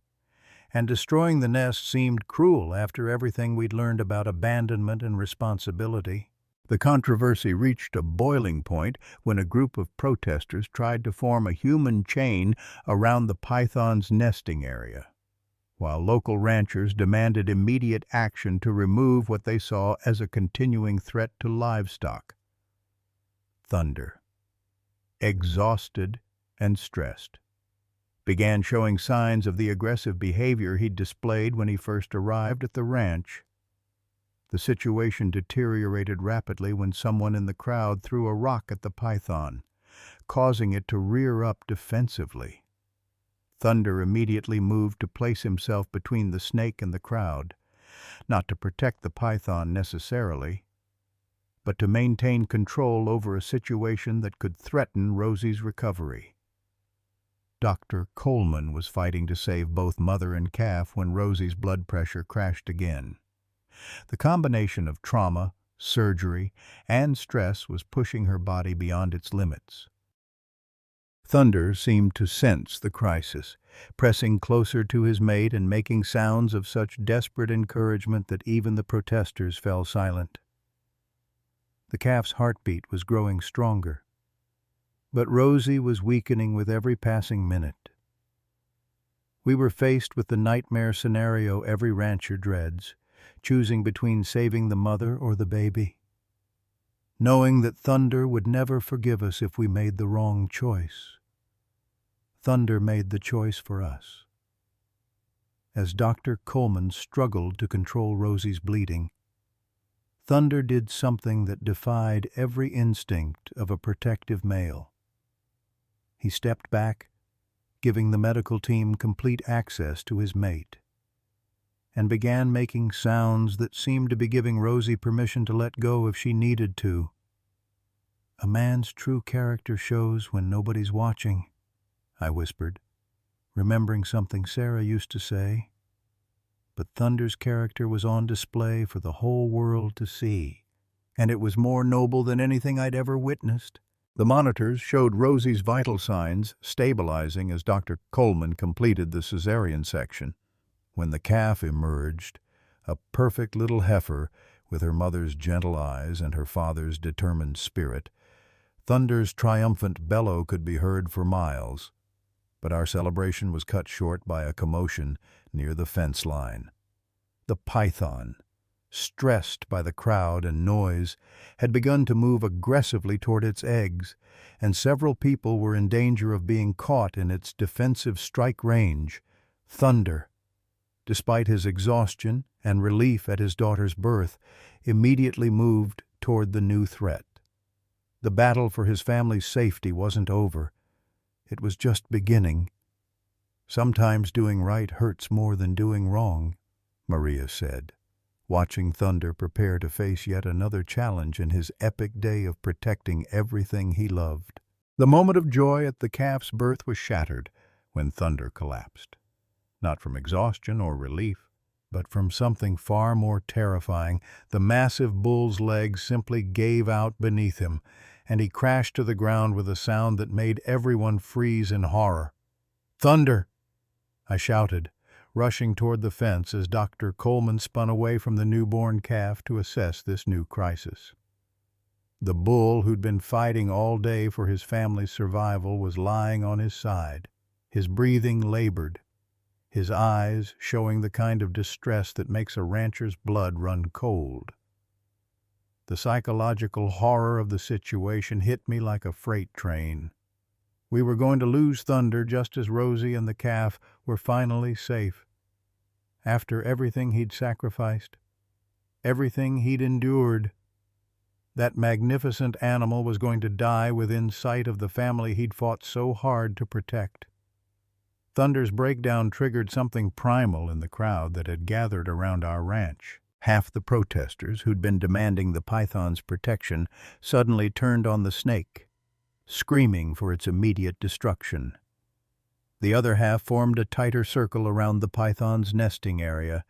And destroying the nest seemed cruel after everything we'd learned about abandonment and responsibility. The controversy reached a boiling point when a group of protesters tried to form a human chain around the python's nesting area, while local ranchers demanded immediate action to remove what they saw as a continuing threat to livestock. Thunder, exhausted and stressed, began showing signs of the aggressive behavior he'd displayed when he first arrived at the ranch. The situation deteriorated rapidly when someone in the crowd threw a rock at the python, causing it to rear up defensively. Thunder immediately moved to place himself between the snake and the crowd, not to protect the python necessarily, but to maintain control over a situation that could threaten Rosie's recovery. Dr. Coleman was fighting to save both mother and calf when Rosie's blood pressure crashed again. The combination of trauma, surgery, and stress was pushing her body beyond its limits. Thunder seemed to sense the crisis, pressing closer to his mate and making sounds of such desperate encouragement that even the protesters fell silent. The calf's heartbeat was growing stronger, but Rosie was weakening with every passing minute. We were faced with the nightmare scenario every rancher dreads, choosing between saving the mother or the baby. Knowing that Thunder would never forgive us if we made the wrong choice. Thunder made the choice for us. As Dr. Coleman struggled to control Rosie's bleeding, Thunder did something that defied every instinct of a protective male. He stepped back, giving the medical team complete access to his mate, and began making sounds that seemed to be giving Rosie permission to let go if she needed to. "A man's true character shows when nobody's watching," I whispered, remembering something Sarah used to say. But Thunder's character was on display for the whole world to see, and it was more noble than anything I'd ever witnessed. The monitors showed Rosie's vital signs stabilizing as Dr. Coleman completed the cesarean section. When the calf emerged, a perfect little heifer with her mother's gentle eyes and her father's determined spirit, Thunder's triumphant bellow could be heard for miles. But our celebration was cut short by a commotion near the fence line. The python, stressed by the crowd and noise, had begun to move aggressively toward its eggs, and several people were in danger of being caught in its defensive strike range. Thunder, despite his exhaustion and relief at his daughter's birth, immediately moved toward the new threat. The battle for his family's safety wasn't over. It was just beginning. "Sometimes doing right hurts more than doing wrong," Maria said, watching Thunder prepare to face yet another challenge in his epic day of protecting everything he loved. The moment of joy at the calf's birth was shattered when Thunder collapsed. Not from exhaustion or relief, but from something far more terrifying. The massive bull's legs simply gave out beneath him, and he crashed to the ground with a sound that made everyone freeze in horror. "Thunder!" I shouted, rushing toward the fence as Dr. Coleman spun away from the newborn calf to assess this new crisis. The bull, who'd been fighting all day for his family's survival, was lying on his side, his breathing labored, his eyes showing the kind of distress that makes a rancher's blood run cold. The psychological horror of the situation hit me like a freight train. We were going to lose Thunder just as Rosie and the calf were finally safe. After everything he'd sacrificed, everything he'd endured, that magnificent animal was going to die within sight of the family he'd fought so hard to protect. Thunder's breakdown triggered something primal in the crowd that had gathered around our ranch. Half the protesters who'd been demanding the python's protection suddenly turned on the snake, screaming for its immediate destruction. The other half formed a tighter circle around the python's nesting area,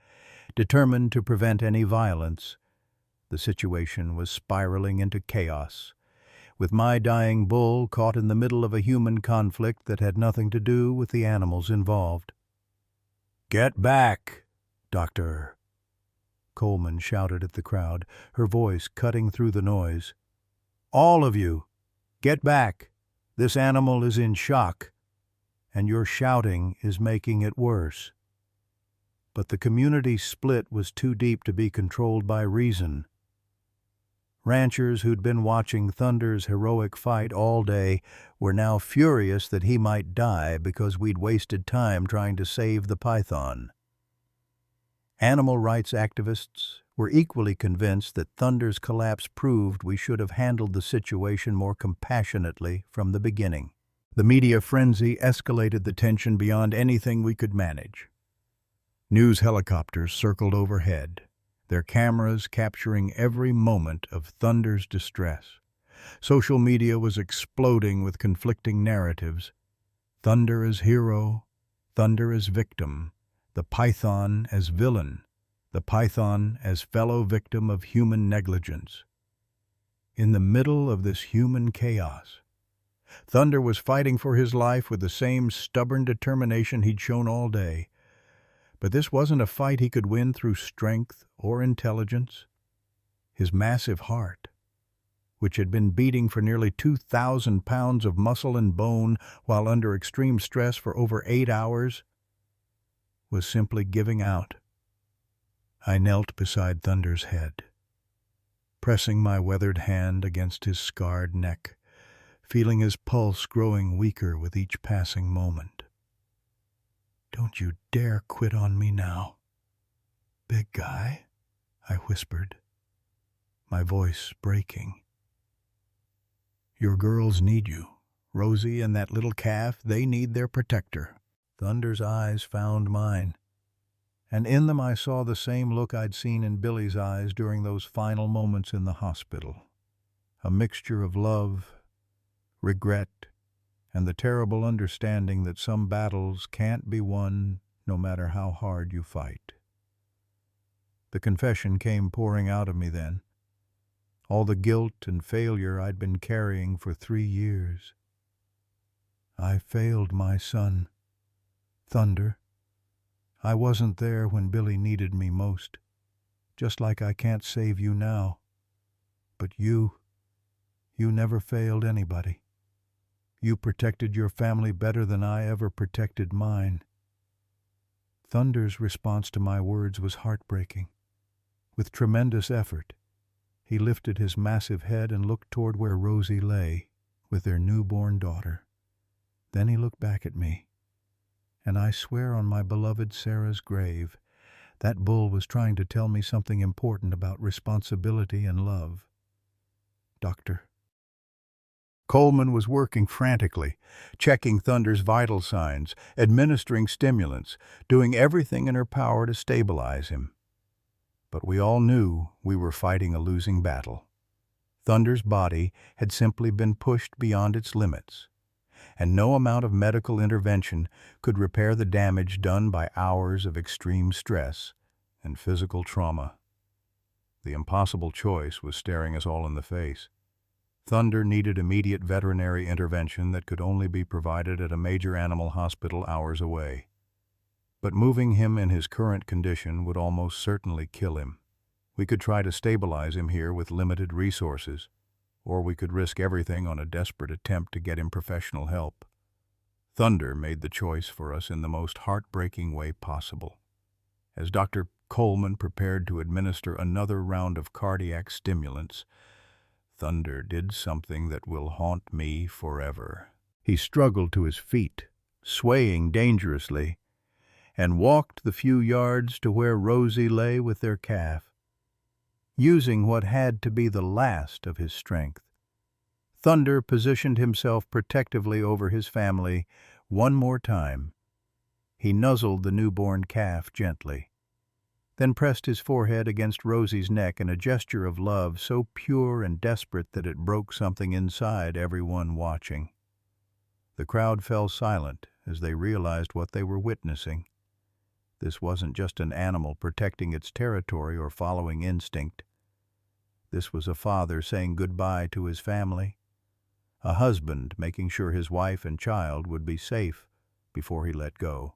determined to prevent any violence. The situation was spiraling into chaos, with my dying bull caught in the middle of a human conflict that had nothing to do with the animals involved. "Get back, Doctor!" Coleman shouted at the crowd, her voice cutting through the noise. "All of you, get back! This animal is in shock, and your shouting is making it worse." But the community split was too deep to be controlled by reason. Ranchers who'd been watching Thunder's heroic fight all day were now furious that he might die because we'd wasted time trying to save the python. Animal rights activists were equally convinced that Thunder's collapse proved we should have handled the situation more compassionately from the beginning. The media frenzy escalated the tension beyond anything we could manage. News helicopters circled overhead, their cameras capturing every moment of Thunder's distress. Social media was exploding with conflicting narratives. Thunder as hero, Thunder as victim, the python as villain, the python as fellow victim of human negligence. In the middle of this human chaos, Thunder was fighting for his life with the same stubborn determination he'd shown all day. But this wasn't a fight he could win through strength or intelligence. His massive heart, which had been beating for nearly 2,000 pounds of muscle and bone while under extreme stress for over 8 hours, was simply giving out. I knelt beside Thunder's head, pressing my weathered hand against his scarred neck, feeling his pulse growing weaker with each passing moment. "Don't you dare quit on me now, big guy," I whispered, my voice breaking. "Your girls need you. Rosie and that little calf, they need their protector." Thunder's eyes found mine, and in them I saw the same look I'd seen in Billy's eyes during those final moments in the hospital. A mixture of love, regret, and the terrible understanding that some battles can't be won no matter how hard you fight. The confession came pouring out of me then. All the guilt and failure I'd been carrying for 3 years. I failed my son, Thunder. I wasn't there when Billy needed me most, just like I can't save you now. But you never failed anybody. You protected your family better than I ever protected mine. Thunder's response to my words was heartbreaking. With tremendous effort, he lifted his massive head and looked toward where Rosie lay with their newborn daughter. Then he looked back at me, and I swear on my beloved Sarah's grave, that bull was trying to tell me something important about responsibility and love. "Doctor." Coleman was working frantically, checking Thunder's vital signs, administering stimulants, doing everything in her power to stabilize him. But we all knew we were fighting a losing battle. Thunder's body had simply been pushed beyond its limits, and no amount of medical intervention could repair the damage done by hours of extreme stress and physical trauma. The impossible choice was staring us all in the face. Thunder needed immediate veterinary intervention that could only be provided at a major animal hospital hours away. But moving him in his current condition would almost certainly kill him. We could try to stabilize him here with limited resources, or we could risk everything on a desperate attempt to get him professional help. Thunder made the choice for us in the most heartbreaking way possible. As Dr. Coleman prepared to administer another round of cardiac stimulants, Thunder did something that will haunt me forever. He struggled to his feet, swaying dangerously, and walked the few yards to where Rosie lay with their calf, using what had to be the last of his strength. Thunder positioned himself protectively over his family one more time. He nuzzled the newborn calf gently, then pressed his forehead against Rosie's neck in a gesture of love so pure and desperate that it broke something inside everyone watching. The crowd fell silent as they realized what they were witnessing. This wasn't just an animal protecting its territory or following instinct. This was a father saying goodbye to his family, a husband making sure his wife and child would be safe before he let go.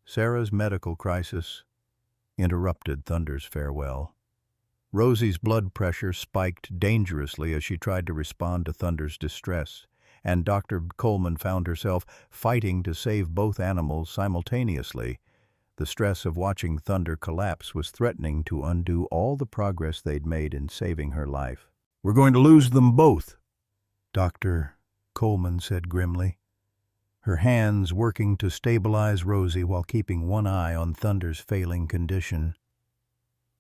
Sarah's medical crisis interrupted Thunder's farewell. Rosie's blood pressure spiked dangerously as she tried to respond to Thunder's distress, and Dr. Coleman found herself fighting to save both animals simultaneously. The stress of watching Thunder collapse was threatening to undo all the progress they'd made in saving her life. "We're going to lose them both," Dr. Coleman said grimly, her hands working to stabilize Rosie while keeping one eye on Thunder's failing condition.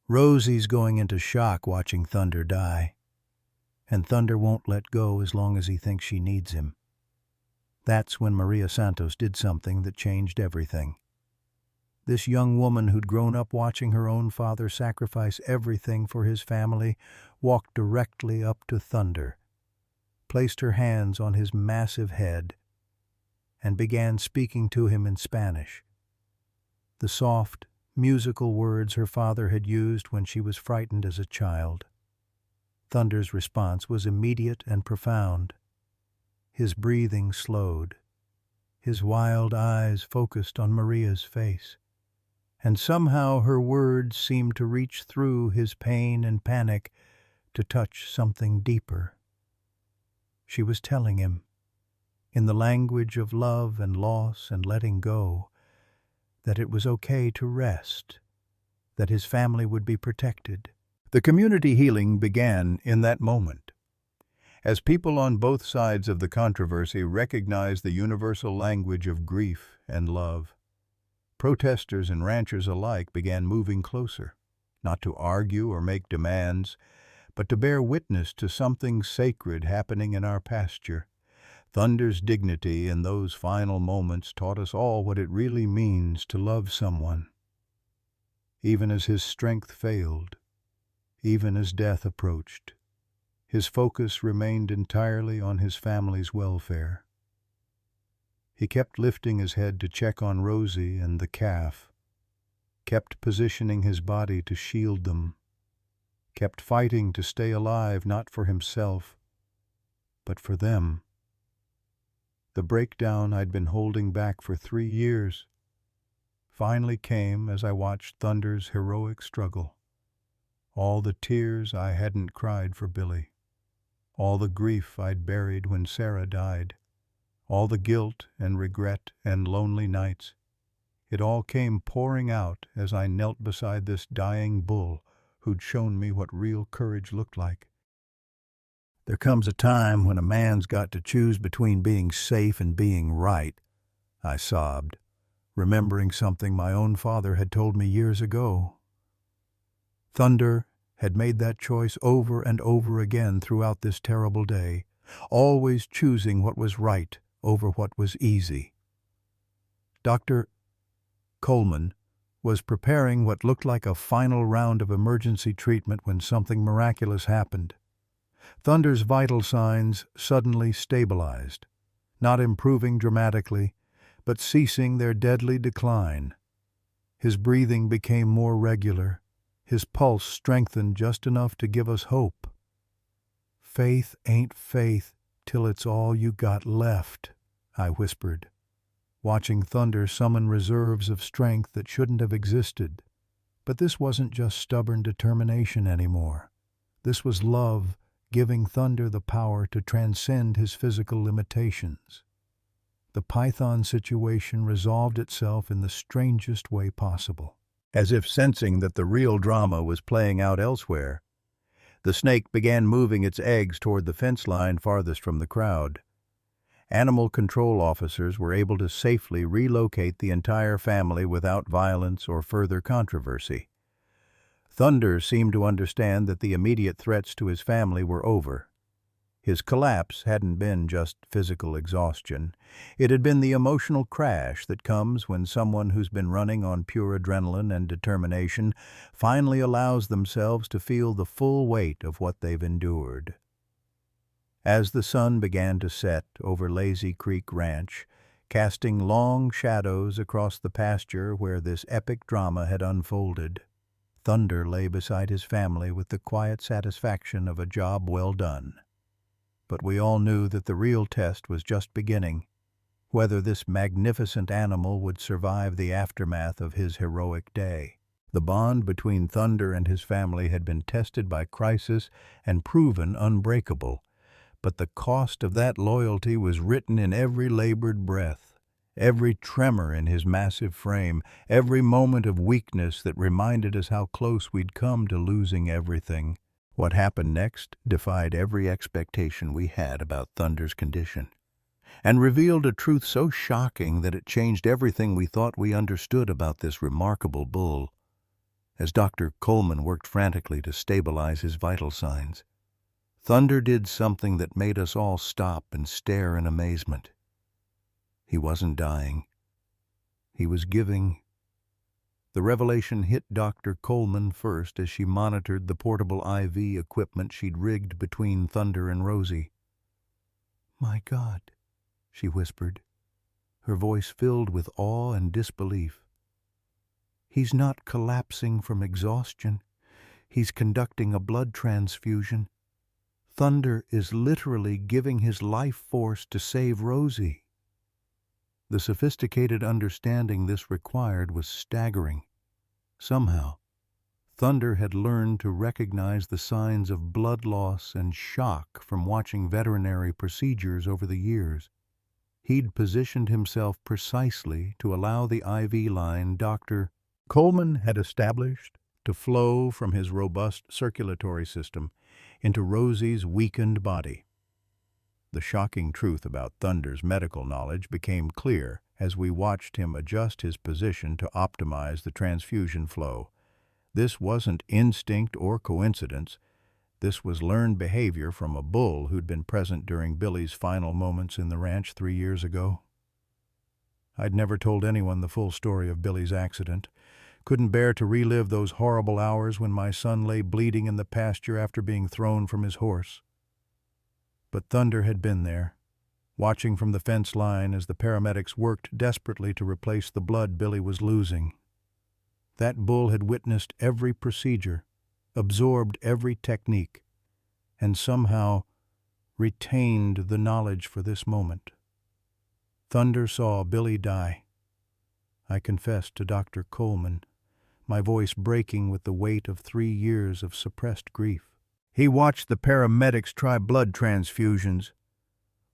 "Rosie's going into shock watching Thunder die, and Thunder won't let go as long as he thinks she needs him." That's when Maria Santos did something that changed everything. This young woman who'd grown up watching her own father sacrifice everything for his family walked directly up to Thunder, placed her hands on his massive head, and began speaking to him in Spanish. The soft, musical words her father had used when she was frightened as a child. Thunder's response was immediate and profound. His breathing slowed. His wild eyes focused on Maria's face, and somehow her words seemed to reach through his pain and panic to touch something deeper. She was telling him, in the language of love and loss and letting go, that it was okay to rest, that his family would be protected. The community healing began in that moment, as people on both sides of the controversy recognized the universal language of grief and love. Protesters and ranchers alike began moving closer, not to argue or make demands, but to bear witness to something sacred happening in our pasture. Thunder's dignity in those final moments taught us all what it really means to love someone. Even as his strength failed, even as death approached, his focus remained entirely on his family's welfare. He kept lifting his head to check on Rosie and the calf, kept positioning his body to shield them, kept fighting to stay alive not for himself, but for them. The breakdown I'd been holding back for 3 years finally came as I watched Thunder's heroic struggle. All the tears I hadn't cried for Billy, all the grief I'd buried when Sarah died, all the guilt and regret and lonely nights, it all came pouring out as I knelt beside this dying bull who'd shown me what real courage looked like. "There comes a time when a man's got to choose between being safe and being right," I sobbed, remembering something my own father had told me years ago. Thunder had made that choice over and over again throughout this terrible day, always choosing what was right over what was easy. Dr. Coleman was preparing what looked like a final round of emergency treatment when something miraculous happened. Thunder's vital signs suddenly stabilized, not improving dramatically, but ceasing their deadly decline. His breathing became more regular, his pulse strengthened just enough to give us hope. "Faith ain't faith till it's all you got left," I whispered, watching Thunder summon reserves of strength that shouldn't have existed. But this wasn't just stubborn determination anymore. This was love giving Thunder the power to transcend his physical limitations. The python situation resolved itself in the strangest way possible. As if sensing that the real drama was playing out elsewhere, the snake began moving its eggs toward the fence line farthest from the crowd. Animal control officers were able to safely relocate the entire family without violence or further controversy. Thunder seemed to understand that the immediate threats to his family were over. His collapse hadn't been just physical exhaustion. It had been the emotional crash that comes when someone who's been running on pure adrenaline and determination finally allows themselves to feel the full weight of what they've endured. As the sun began to set over Lazy Creek Ranch, casting long shadows across the pasture where this epic drama had unfolded, Thunder lay beside his family with the quiet satisfaction of a job well done. But we all knew that the real test was just beginning, whether this magnificent animal would survive the aftermath of his heroic day. The bond between Thunder and his family had been tested by crisis and proven unbreakable, but the cost of that loyalty was written in every labored breath, every tremor in his massive frame, every moment of weakness that reminded us how close we'd come to losing everything. What happened next defied every expectation we had about Thunder's condition, and revealed a truth so shocking that it changed everything we thought we understood about this remarkable bull. As Dr. Coleman worked frantically to stabilize his vital signs, Thunder did something that made us all stop and stare in amazement. He wasn't dying. He was giving. The revelation hit Dr. Coleman first as she monitored the portable IV equipment she'd rigged between Thunder and Rosie. "My God," she whispered, her voice filled with awe and disbelief. "He's not collapsing from exhaustion. He's conducting a blood transfusion. Thunder is literally giving his life force to save Rosie." The sophisticated understanding this required was staggering. Somehow, Thunder had learned to recognize the signs of blood loss and shock from watching veterinary procedures over the years. He'd positioned himself precisely to allow the IV line Dr. Coleman had established to flow from his robust circulatory system into Rosie's weakened body. The shocking truth about Thunder's medical knowledge became clear as we watched him adjust his position to optimize the transfusion flow. This wasn't instinct or coincidence. This was learned behavior from a bull who'd been present during Billy's final moments in the ranch 3 years ago. I'd never told anyone the full story of Billy's accident. Couldn't bear to relive those horrible hours when my son lay bleeding in the pasture after being thrown from his horse. But Thunder had been there, watching from the fence line as the paramedics worked desperately to replace the blood Billy was losing. That bull had witnessed every procedure, absorbed every technique, and somehow retained the knowledge for this moment. Thunder saw Billy die. I confessed to Dr. Coleman, my voice breaking with the weight of 3 years of suppressed grief. He watched the paramedics try blood transfusions,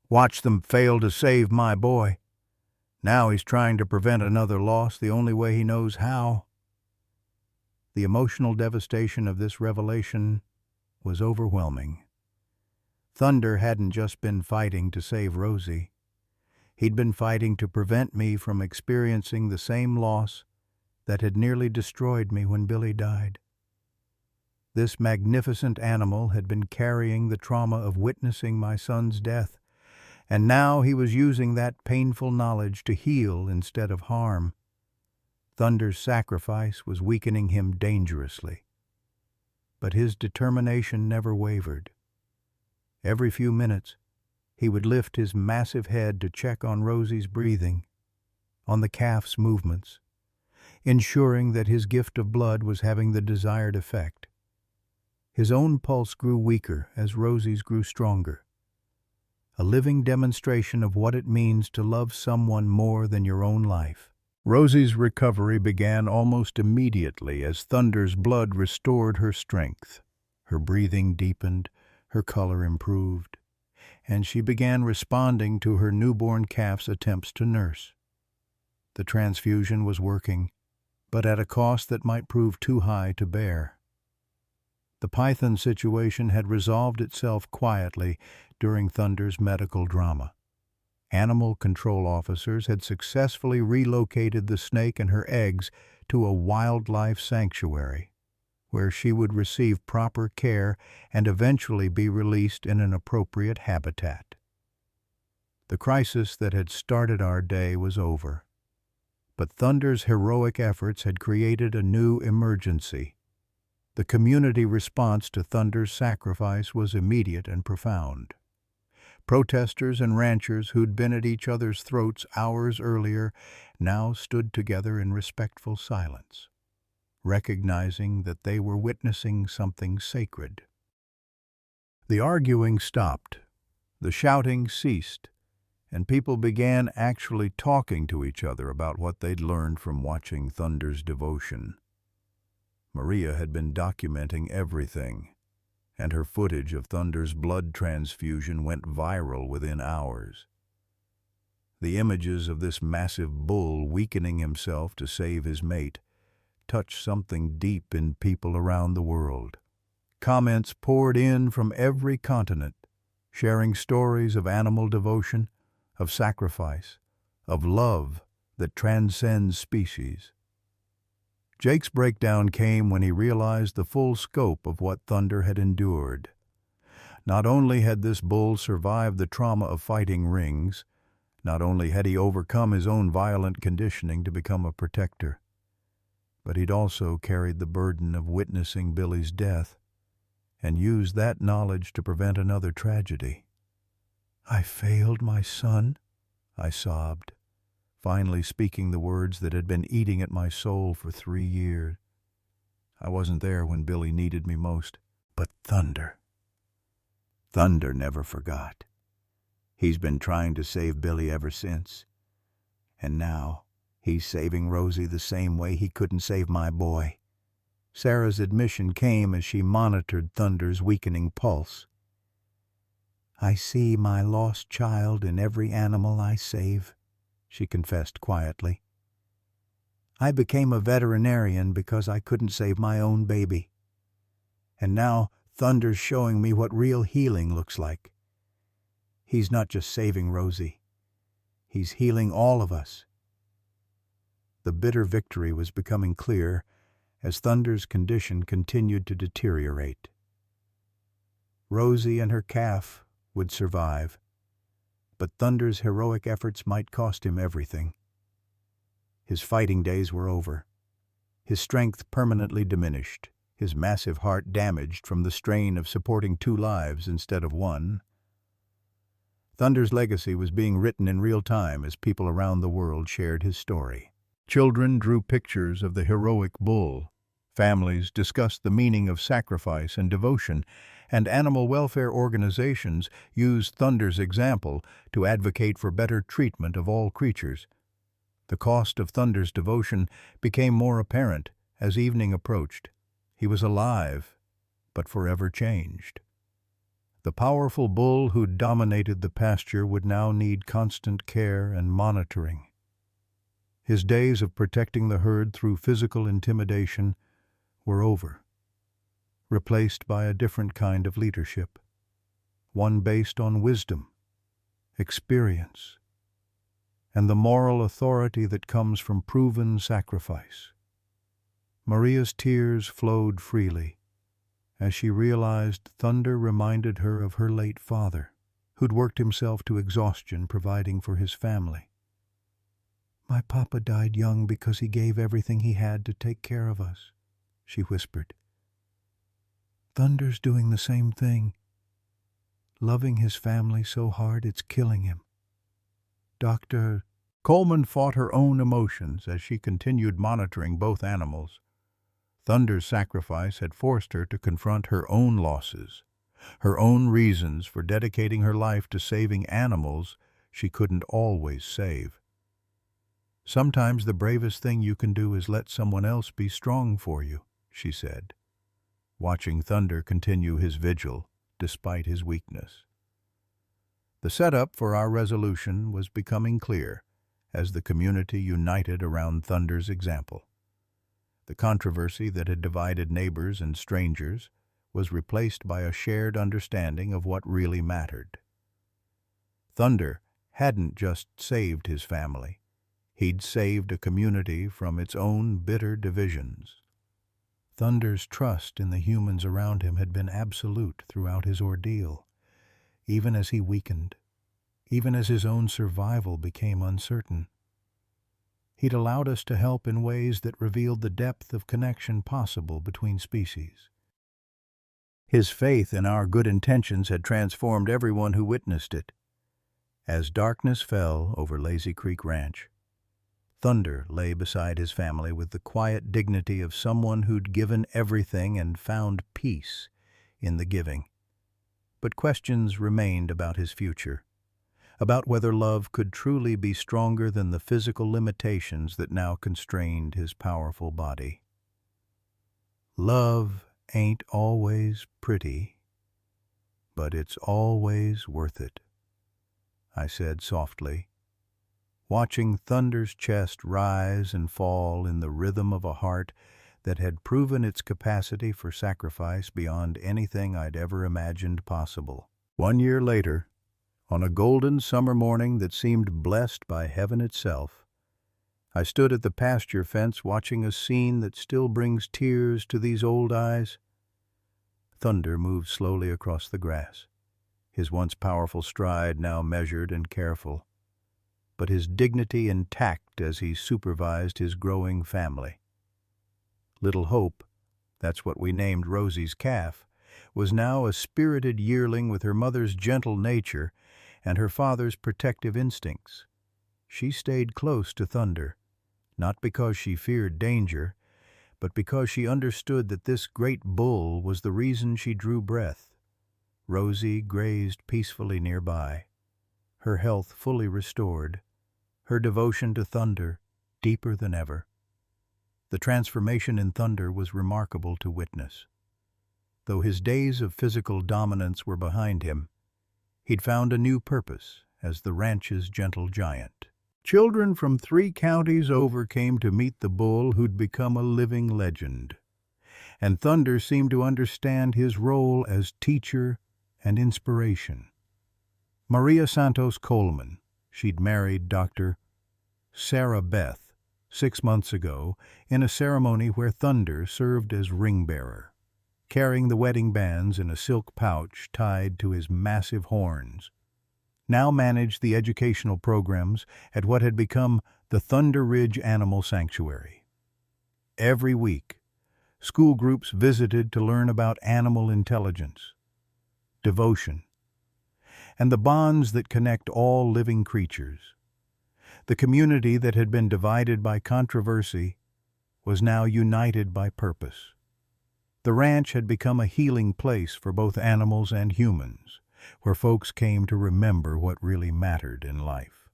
watched them fail to save my boy. Now he's trying to prevent another loss the only way he knows how. The emotional devastation of this revelation was overwhelming. Thunder hadn't just been fighting to save Rosie. He'd been fighting to prevent me from experiencing the same loss that had nearly destroyed me when Billy died. This magnificent animal had been carrying the trauma of witnessing my son's death, and now he was using that painful knowledge to heal instead of harm. Thunder's sacrifice was weakening him dangerously, but his determination never wavered. Every few minutes, he would lift his massive head to check on Rosie's breathing, on the calf's movements, ensuring that his gift of blood was having the desired effect. His own pulse grew weaker as Rosie's grew stronger, a living demonstration of what it means to love someone more than your own life. Rosie's recovery began almost immediately as Thunder's blood restored her strength. Her breathing deepened, her color improved, and she began responding to her newborn calf's attempts to nurse. The transfusion was working, but at a cost that might prove too high to bear. The python situation had resolved itself quietly during Thunder's medical drama. Animal control officers had successfully relocated the snake and her eggs to a wildlife sanctuary, where she would receive proper care and eventually be released in an appropriate habitat. The crisis that had started our day was over, but Thunder's heroic efforts had created a new emergency. The community response to Thunder's sacrifice was immediate and profound. Protesters and ranchers who'd been at each other's throats hours earlier now stood together in respectful silence, recognizing that they were witnessing something sacred. The arguing stopped, the shouting ceased, and people began actually talking to each other about what they'd learned from watching Thunder's devotion. Maria had been documenting everything, and her footage of Thunder's blood transfusion went viral within hours. The images of this massive bull weakening himself to save his mate touched something deep in people around the world. Comments poured in from every continent, sharing stories of animal devotion, of sacrifice, of love that transcends species. Jake's breakdown came when he realized the full scope of what Thunder had endured. Not only had this bull survived the trauma of fighting rings, not only had he overcome his own violent conditioning to become a protector, but he'd also carried the burden of witnessing Billy's death and used that knowledge to prevent another tragedy. "I failed my son," I sobbed, finally speaking the words that had been eating at my soul for 3 years. I wasn't there when Billy needed me most, but Thunder never forgot. He's been trying to save Billy ever since, and now he's saving Rosie the same way he couldn't save my boy. Sarah's admission came as she monitored Thunder's weakening pulse. "I see my lost child in every animal I save," she confessed quietly. "I became a veterinarian because I couldn't save my own baby. And now Thunder's showing me what real healing looks like. He's not just saving Rosie. He's healing all of us." The bitter victory was becoming clear as Thunder's condition continued to deteriorate. Rosie and her calf would survive, but Thunder's heroic efforts might cost him everything. His fighting days were over, his strength permanently diminished, his massive heart damaged from the strain of supporting 2 lives instead of 1. Thunder's legacy was being written in real time as people around the world shared his story. Children drew pictures of the heroic bull. Families discussed the meaning of sacrifice and devotion, and animal welfare organizations used Thunder's example to advocate for better treatment of all creatures. The cost of Thunder's devotion became more apparent as evening approached. He was alive, but forever changed. The powerful bull who dominated the pasture would now need constant care and monitoring. His days of protecting the herd through physical intimidation were over, replaced by a different kind of leadership, one based on wisdom, experience, and the moral authority that comes from proven sacrifice. Maria's tears flowed freely as she realized Thunder reminded her of her late father, who'd worked himself to exhaustion providing for his family. "My papa died young because he gave everything he had to take care of us," she whispered. "Thunder's doing the same thing, loving his family so hard it's killing him. Dr." Coleman fought her own emotions as she continued monitoring both animals. Thunder's sacrifice had forced her to confront her own losses, her own reasons for dedicating her life to saving animals she couldn't always save. "Sometimes the bravest thing you can do is let someone else be strong for you," she said, watching Thunder continue his vigil despite his weakness. The setup for our resolution was becoming clear as the community united around Thunder's example. The controversy that had divided neighbors and strangers was replaced by a shared understanding of what really mattered. Thunder hadn't just saved his family. He'd saved a community from its own bitter divisions. Thunder's trust in the humans around him had been absolute throughout his ordeal, even as he weakened, even as his own survival became uncertain. He'd allowed us to help in ways that revealed the depth of connection possible between species. His faith in our good intentions had transformed everyone who witnessed it. As darkness fell over Lazy Creek Ranch, Thunder lay beside his family with the quiet dignity of someone who'd given everything and found peace in the giving. But questions remained about his future, about whether love could truly be stronger than the physical limitations that now constrained his powerful body. Love ain't always pretty, but it's always worth it, I said softly, watching Thunder's chest rise and fall in the rhythm of a heart that had proven its capacity for sacrifice beyond anything I'd ever imagined possible. 1 year later, on a golden summer morning that seemed blessed by heaven itself, I stood at the pasture fence watching a scene that still brings tears to these old eyes. Thunder moved slowly across the grass, his once powerful stride now measured and careful, but his dignity intact as he supervised his growing family. Little Hope, that's what we named Rosie's calf, was now a spirited yearling with her mother's gentle nature and her father's protective instincts. She stayed close to Thunder, not because she feared danger, but because she understood that this great bull was the reason she drew breath. Rosie grazed peacefully nearby, her health fully restored, her devotion to Thunder deeper than ever. The transformation in Thunder was remarkable to witness. Though his days of physical dominance were behind him, he'd found a new purpose as the ranch's gentle giant. Children from 3 counties over came to meet the bull who'd become a living legend, and Thunder seemed to understand his role as teacher and inspiration. Maria Santos Coleman, she'd married Dr. Sarah Beth 6 months ago in a ceremony where Thunder served as ring-bearer, carrying the wedding bands in a silk pouch tied to his massive horns, now managed the educational programs at what had become the Thunder Ridge Animal Sanctuary. Every week, school groups visited to learn about animal intelligence, devotion, and the bonds that connect all living creatures. The community that had been divided by controversy was now united by purpose. The ranch had become a healing place for both animals and humans, where folks came to remember what really mattered in life.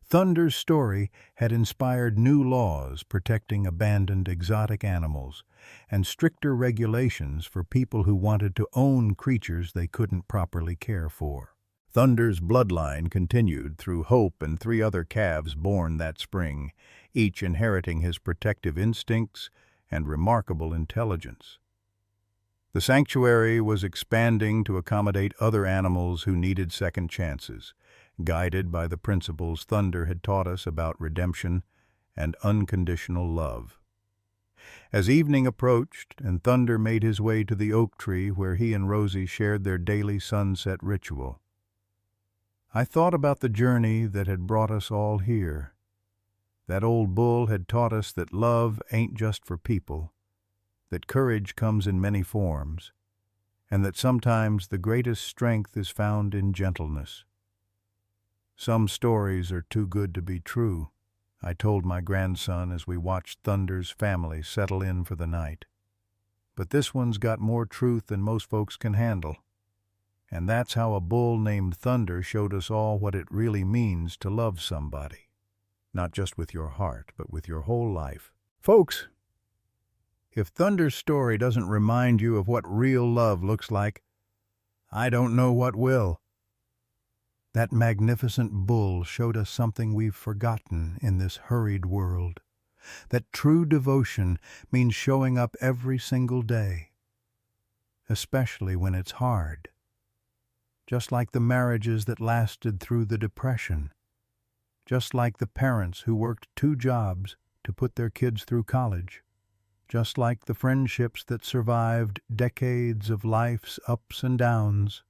Thunder's story had inspired new laws protecting abandoned exotic animals and stricter regulations for people who wanted to own creatures they couldn't properly care for. Thunder's bloodline continued through Hope and 3 other calves born that spring, each inheriting his protective instincts and remarkable intelligence. The sanctuary was expanding to accommodate other animals who needed second chances, guided by the principles Thunder had taught us about redemption and unconditional love. As evening approached and Thunder made his way to the oak tree where he and Rosie shared their daily sunset ritual, I thought about the journey that had brought us all here. That old bull had taught us that love ain't just for people, that courage comes in many forms, and that sometimes the greatest strength is found in gentleness. Some stories are too good to be true, I told my grandson as we watched Thunder's family settle in for the night. But this one's got more truth than most folks can handle. And that's how a bull named Thunder showed us all what it really means to love somebody. Not just with your heart, but with your whole life. Folks, if Thunder's story doesn't remind you of what real love looks like, I don't know what will. That magnificent bull showed us something we've forgotten in this hurried world. That true devotion means showing up every single day, especially when it's hard. just like the marriages that lasted through the Depression, just like the parents who worked 2 jobs to put their kids through college, just like the friendships that survived decades of life's ups and downs.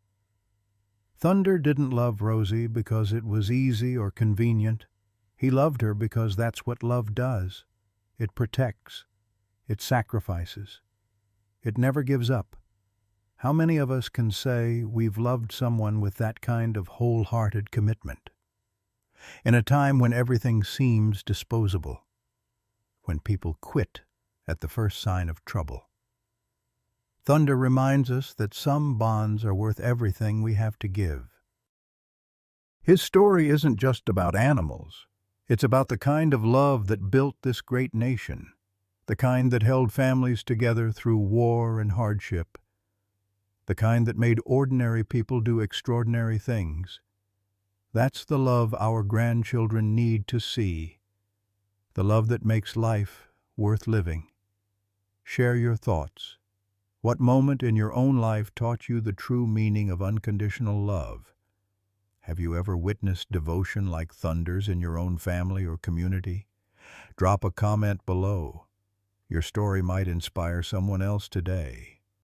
Thunder didn't love Rosie because it was easy or convenient. He loved her because that's what love does. It protects. It sacrifices. It never gives up. How many of us can say we've loved someone with that kind of wholehearted commitment? In a time when everything seems disposable, when people quit at the first sign of trouble. Thunder reminds us that some bonds are worth everything we have to give. His story isn't just about animals. It's about the kind of love that built this great nation, the kind that held families together through war and hardship, the kind that made ordinary people do extraordinary things. That's the love our grandchildren need to see, the love that makes life worth living. Share your thoughts. What moment in your own life taught you the true meaning of unconditional love? Have you ever witnessed devotion like Thunder's in your own family or community? Drop a comment below. Your story might inspire someone else today.